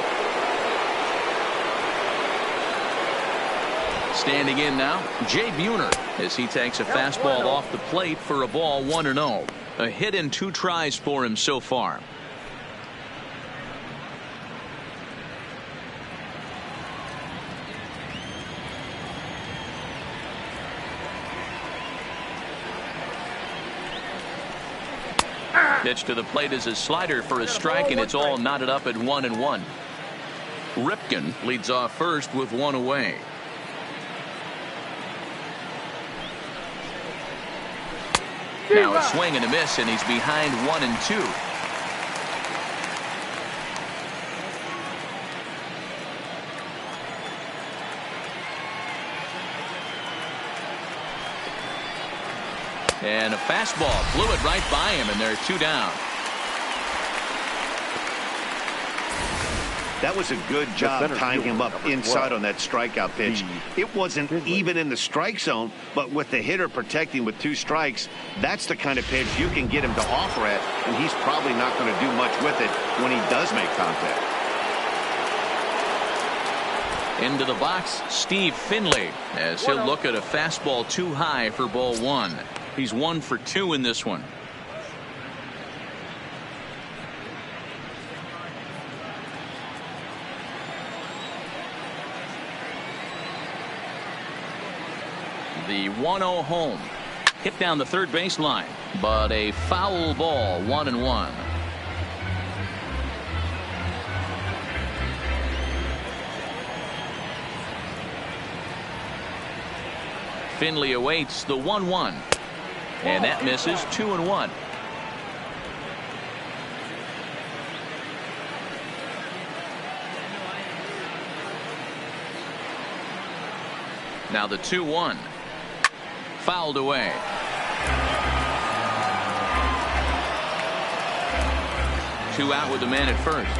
Standing in now, Jay Buhner, as he takes a fastball off the plate for a ball 1-0. A hit in 2 tries for him so far. Pitch to the plate is a slider for a strike, and it's all knotted up at 1-1. Ripken leads off first with 1 away. Now a swing and a miss, and he's behind 1-2. And a fastball blew it right by him, and they're 2 down. That was a good job tying him up inside on that strikeout pitch. It wasn't even in the strike zone, but with the hitter protecting with 2 strikes, that's the kind of pitch you can get him to offer at, and he's probably not going to do much with it when he does make contact. Into the box, Steve Finley, as he'll look at a fastball too high for ball 1. He's 1 for 2 in this one. The 1-0 home. Hit down the third baseline, but a foul ball, 1-1. Finley awaits the 1-1, and that misses. 2-1. Now the 2-1. Fouled away. Two out with the man at first.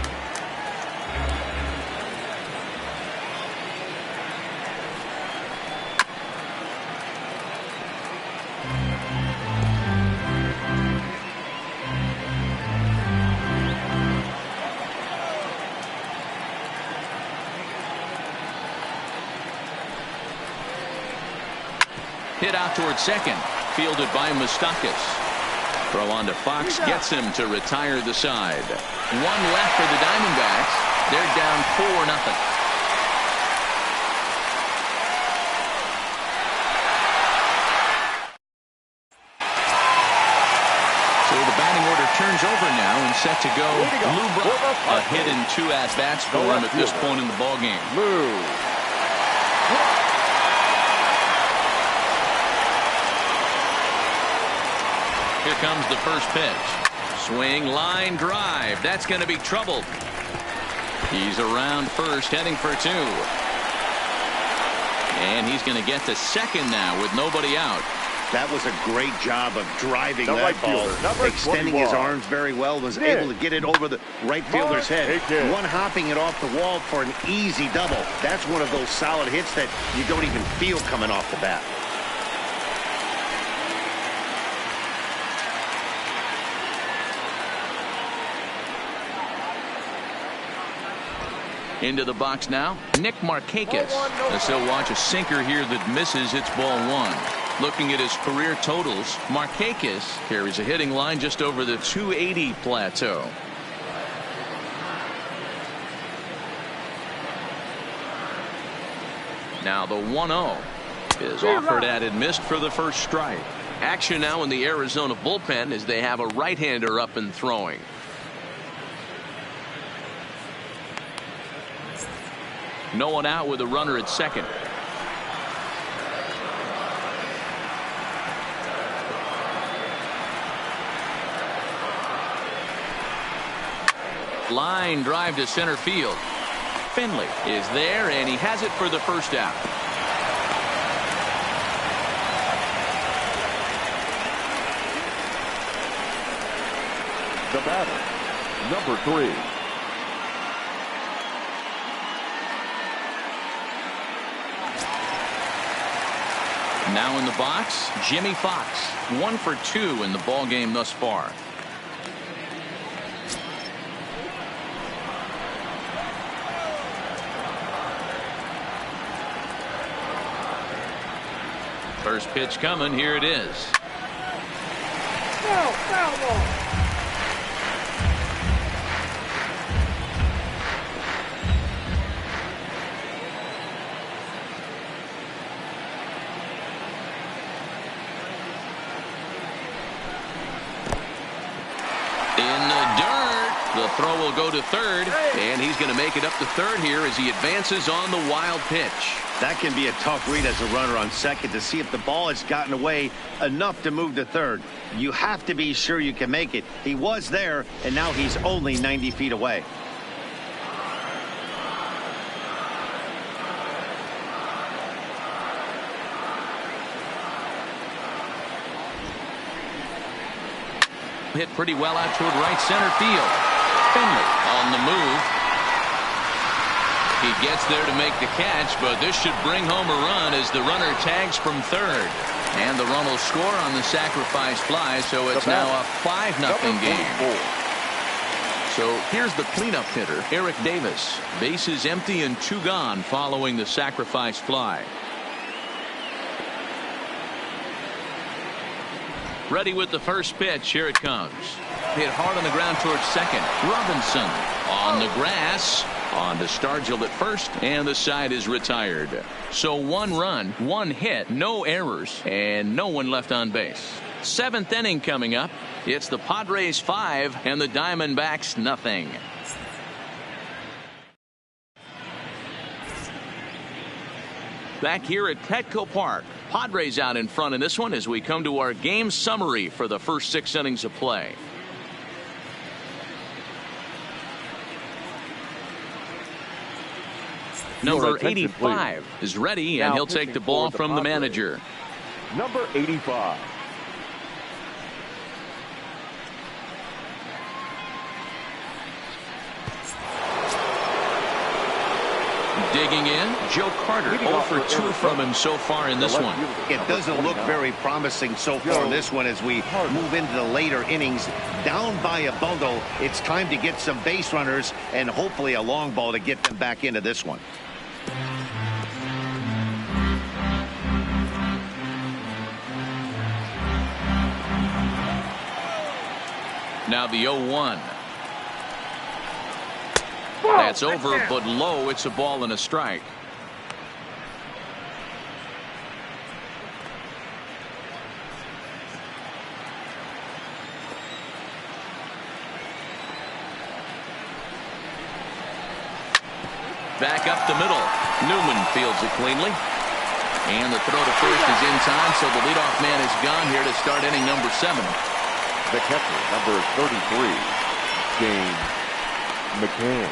hit out towards second. Fielded by Moustakas. Throw on to Fox gets him to retire the side. One left for the Diamondbacks. They're down 4-0. Turns over now and set to go. Lou Brock, a hit in 2 at-bats for him at this point in the ballgame. Here comes the first pitch. Swing, line, drive. That's going to be trouble. He's around first, heading for 2. And he's going to get to second now with nobody out. That was a great job of driving that ball, extending his arms very well, was able to get it over the right fielder's head. One hopping it off the wall for an easy double. That's one of those solid hits that you don't even feel coming off the bat. Into the box now, Nick Markakis. As he'll watch a sinker here that misses. It's ball 1. Looking at his career totals, Markakis carries a hitting line just over the 280 plateau. Now the 1-0 is offered at and missed for the first strike. Action now in the Arizona bullpen as they have a right-hander up and throwing. No one out with a runner at second. Line drive to center field. Finley is there, and he has it for the first out. The batter, number 3. Now in the box, Jimmy Fox. 1 for 2 in the ball game thus far. First pitch coming. Here it is. Foul ball. The throw will go to third, and he's going to make it up to third here as he advances on the wild pitch. That can be a tough read as a runner on second to see if the ball has gotten away enough to move to third. You have to be sure you can make it. He was there, and now he's only 90 feet away. Hit pretty well out toward right center field. Finley on the move. He gets there to make the catch, but this should bring home a run as the runner tags from third. And the run will score on the sacrifice fly, so it's now a 5-0 game. So here's the cleanup hitter, Eric Davis. Bases empty and 2 gone following the sacrifice fly. Ready with the first pitch. Here it comes. Hit hard on the ground towards second. Robinson on the grass. On to Stargell at first, and the side is retired. So 1 run, 1 hit, no errors, and no one left on base. 7th inning coming up. It's the Padres 5 and the Diamondbacks nothing. Back here at Petco Park. Padres out in front in this one as we come to our game summary for the first 6 innings of play. Number 85 is ready, and he'll take the ball from the manager. Number 85. Digging in, Joe Carter. 0 for 2 from him so far in this one. It doesn't look very promising so far in this one as we move into the later innings. Down by a bundle, it's time to get some base runners and hopefully a long ball to get them back into this one. Now the 0-1. That's over, but low. It's a ball and a strike. Back up the middle. Newman fields it cleanly. And the throw to first is in time, so the leadoff man is gone here to start inning number 7. The catcher, number 33, James McCann.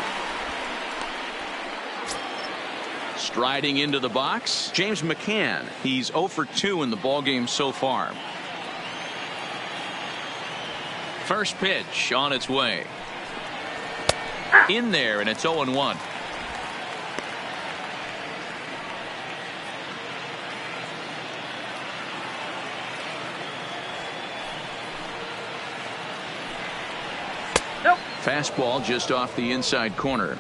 Striding into the box, James McCann. He's 0 for 2 in the ballgame so far. First pitch on its way. In there, and it's 0-1. Fastball just off the inside corner.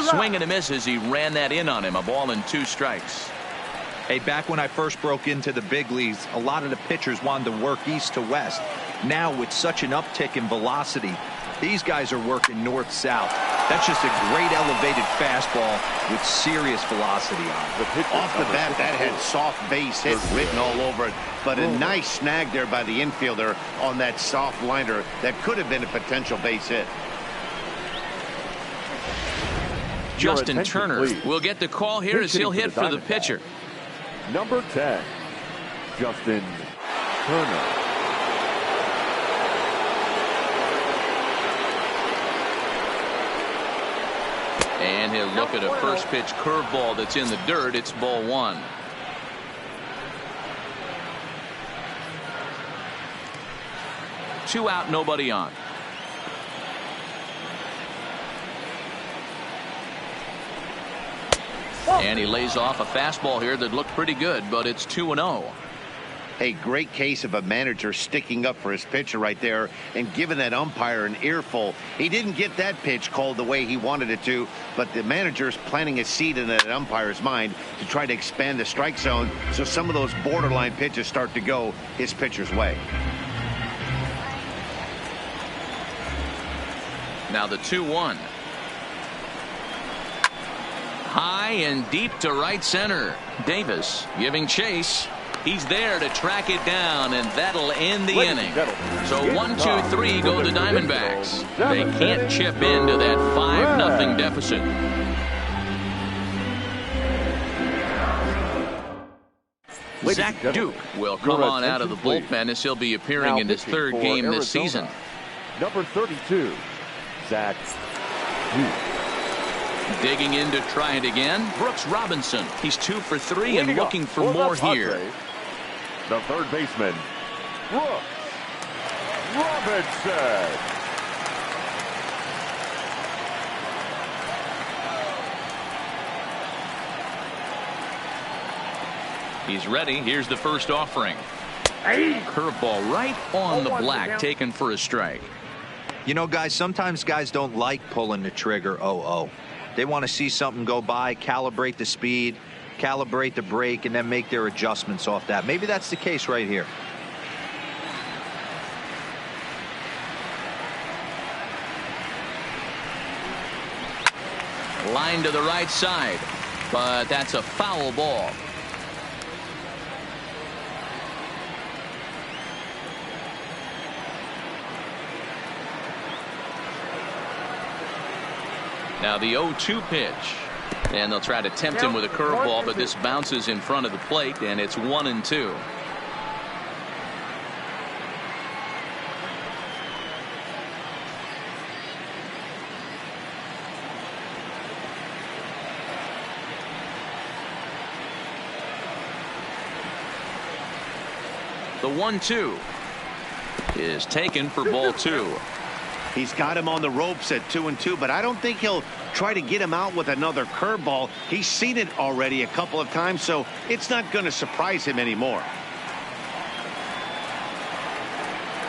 Swing and a miss as he ran that in on him. A ball and 2 strikes. Hey, back when I first broke into the big leagues, a lot of the pitchers wanted to work east to west. Now with such an uptick in velocity, these guys are working north-south. That's just a great elevated fastball with serious velocity on it. Off the bat, that had soft base hit written all over it, but a nice snag there by the infielder on that soft liner that could have been a potential base hit. Justin Turner will get the call here as he'll hit for the pitcher. Number 10, Justin Turner. And he'll look at a first pitch curveball that's in the dirt. It's ball 1. Two out, nobody on. And he lays off a fastball here that looked pretty good, but it's 2-0. A great case of a manager sticking up for his pitcher right there and giving that umpire an earful. He didn't get that pitch called the way he wanted it to, but the manager's planting a seed in that umpire's mind to try to expand the strike zone so some of those borderline pitches start to go his pitcher's way. Now the 2-1. High and deep to right center. Davis giving chase. He's there to track it down, and that'll end the inning. So 1-2-3 go the Diamondbacks. They can't chip into that 5-0 deficit. Zach Duke will come on out of the bullpen as he'll be appearing in his 3rd game this season. Number 32, Zach Duke. Digging in to try it again, Brooks Robinson. He's 2 for 3 and looking for more here. The third baseman, Brooks Robinson. He's ready. Here's the first offering. Curveball right on the black, taken for a strike. You know, guys, sometimes guys don't like pulling the trigger 0-0. They want to see something go by, calibrate the speed, calibrate the brake, and then make their adjustments off that. Maybe that's the case right here. Line to the right side, but that's a foul ball. Now the 0-2 pitch. And they'll try to tempt him with a curveball, but this bounces in front of the plate, and it's 1-2. The 1-2 is taken for ball 2. He's got him on the ropes at 2-2, but I don't think he'll try to get him out with another curveball. He's seen it already a couple of times, so it's not going to surprise him anymore.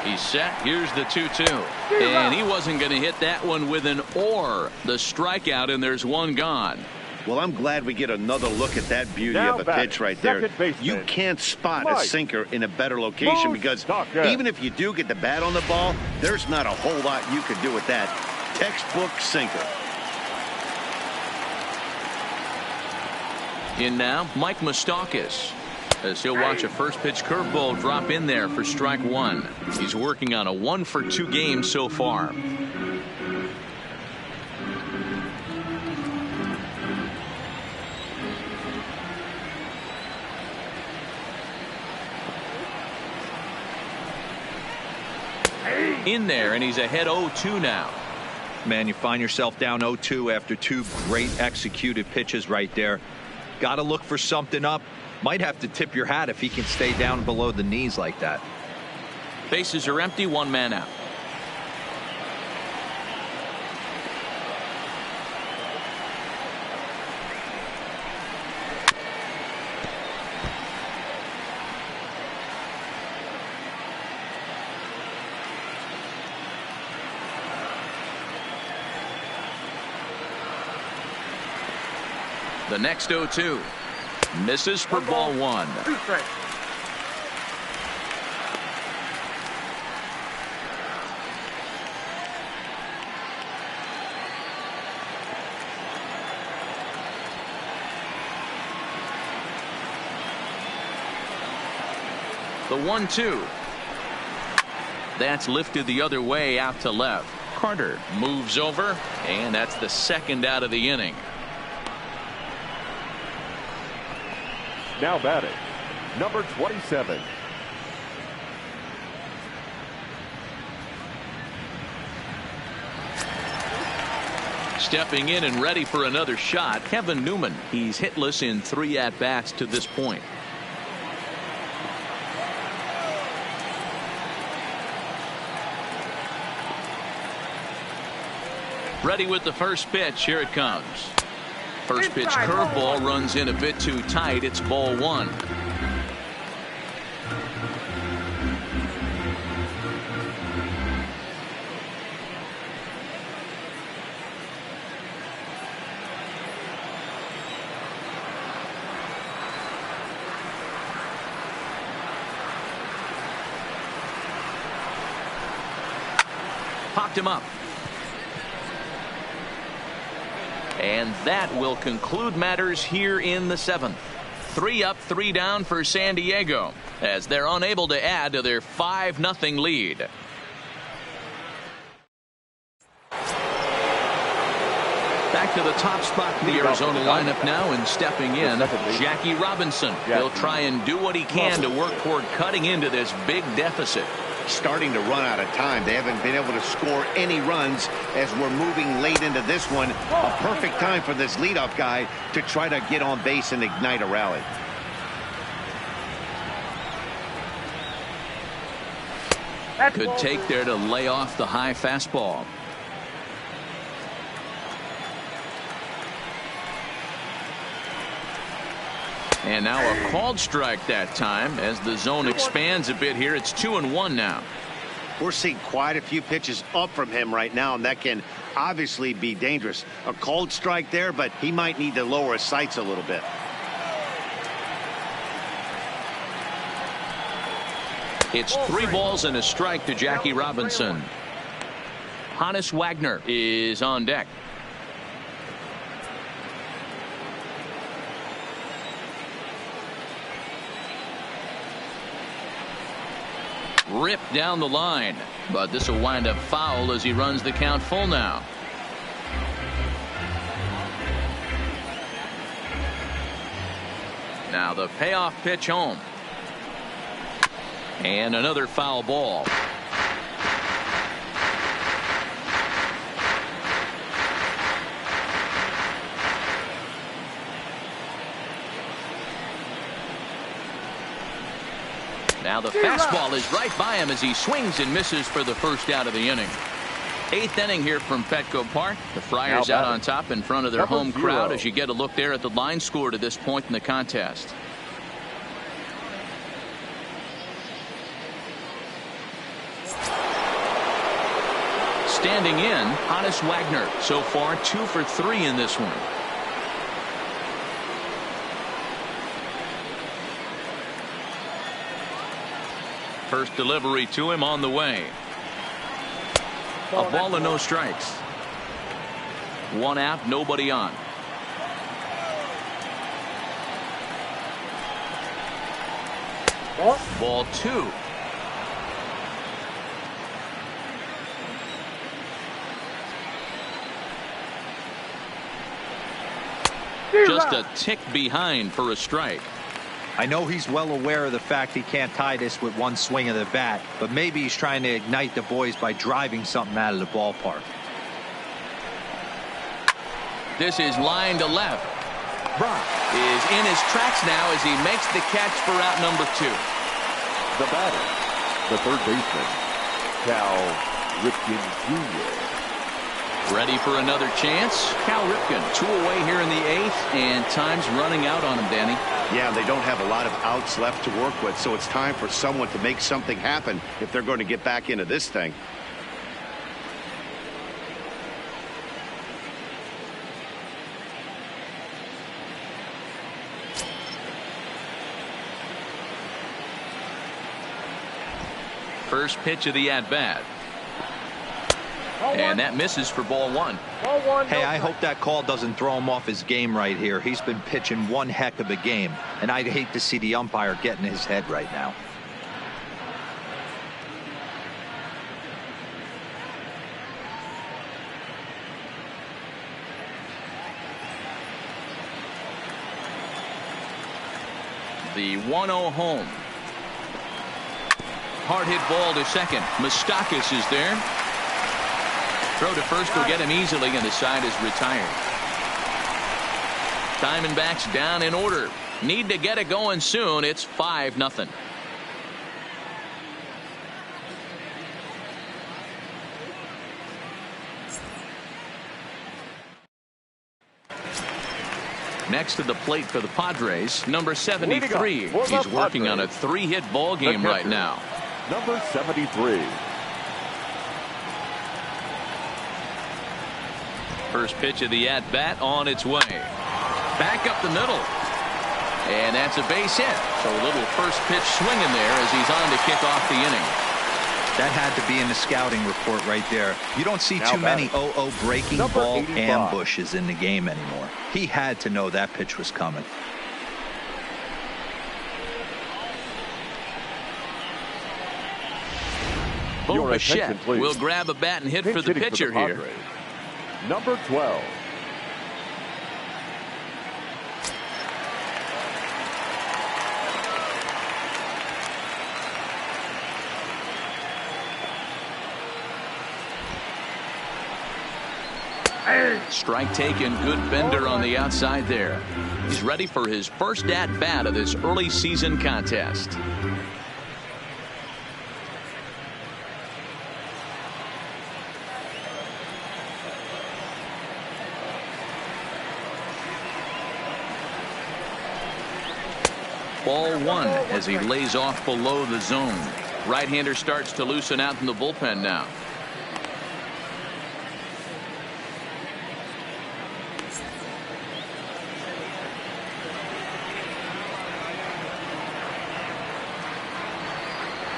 He's set. Here's the 2-2. And he wasn't going to hit that one with an or. The strikeout, and there's one gone. Well, I'm glad we get another look at that beauty Now of a pitch right there. baseman, You can't spot a Mike sinker in a better location because Moustakas. even if you do get the bat on the ball, there's not a whole lot you could do with that. Textbook sinker. In now, Mike Moustakas, as he'll watch a first pitch curveball drop in there for strike one. He's working on a 1-for-2 game so far. In there, and he's ahead 0-2 now. Man, you find yourself down 0-2 after two great executed pitches right there. Got to look for something up. Might have to tip your hat if he can stay down below the knees like that. Bases are empty, one man out. The next 0-2 misses for ball one. 2 strikes. The 1-2. That's lifted the other way out to left. Carter moves over, and that's the second out of the inning. Now batting, number 27. Stepping in and ready for another shot, Kevin Newman. He's hitless in 3 at-bats to this point. Ready with the first pitch. Here it comes. First pitch curveball runs in a bit too tight. It's ball one. Popped him up. And that will conclude matters here in the 7th. 3 up, 3 down for San Diego as they're unable to add to their 5-0 lead. Back to the top spot in the Arizona lineup now, and stepping in, Jackie Robinson. He'll try and do what he can to work toward cutting into this big deficit. Starting to run out of time. They haven't been able to score any runs as we're moving late into this one. A perfect time for this leadoff guy to try to get on base and ignite a rally. Good take there to lay off the high fastball. And now a called strike that time as the zone expands a bit here. It's 2-1 now. We're seeing quite a few pitches up from him right now, and that can obviously be dangerous. A called strike there, but he might need to lower his sights a little bit. It's 3 balls and a strike to Jackie Robinson. Hannes Wagner is on deck. Ripped down the line, but this will wind up foul as he runs the count full now. Now the payoff pitch home. And another foul ball. Now the fastball is right by him as he swings and misses for the first out of the inning. 8th inning here from Petco Park. The Friars out on top in front of their home crowd as you get a look there at the line score to this point in the contest. Standing in, Hannes Wagner. So far 2 for 3 in this one. First delivery to him on the way. A ball and no strikes. One out, nobody on. Ball two. Just a tick behind for a strike. I know he's well aware of the fact he can't tie this with one swing of the bat, but maybe he's trying to ignite the boys by driving something out of the ballpark. This is line to left. Brock is in his tracks now as he makes the catch for out number 2. The batter, the third baseman, Cal Ripken Jr. Ready for another chance. Cal Ripken 2 away here in the 8th, and time's running out on him, Danny. Yeah, they don't have a lot of outs left to work with, so it's time for someone to make something happen if they're going to get back into this thing. First pitch of the at-bat. And that misses for ball 1. Hey, I hope that call doesn't throw him off his game right here. He's been pitching one heck of a game, and I'd hate to see the umpire get in his head right now. The 1-0 home. Hard hit ball to second. Moustakas is there. Throw to first will get him easily, and the side is retired. Diamondbacks down in order. Need to get it going soon. It's 5-0. Next to the plate for the Padres, number 73. He's working on a 3-hit ball game right now. Number 73. First pitch of the at-bat on its way. Back up the middle. And that's a base hit. So a little first pitch swing in there as he's on to kick off the inning. That had to be in the scouting report right there. You don't see too many 0-0 breaking ball 85. ambushes in the game anymore. He had to know that pitch was coming. Bo Bichette will grab a bat and hit for the pitcher here. Number 12. Strike taken. Good bender on the outside there. He's ready for his first at-bat of this early season contest. Ball 1 as he lays off below the zone. Right-hander starts to loosen out in the bullpen now.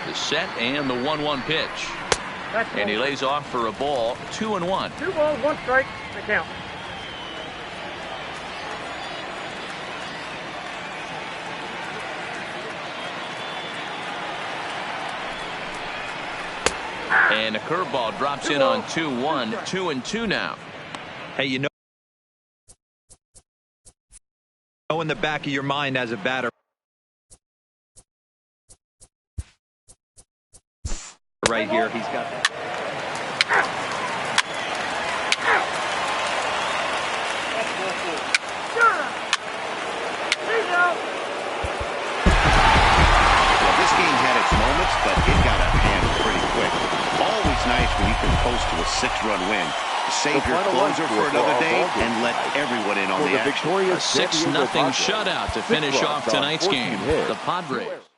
The set and the 1-1 pitch. And he lays off for a ball. 2-1. 2 balls, 1 strike. The count. And a curveball drops in on 2-1. 2-2 now. Hey, you know in the back of your mind as a batter right here, he's got that. Well, this game had its moments, but it got out of hand pretty quick. Always nice when you can coast to a 6-run win. Save your closer for another day and let everyone in on the action. A 6-0 shutout to finish off tonight's game. The Padres.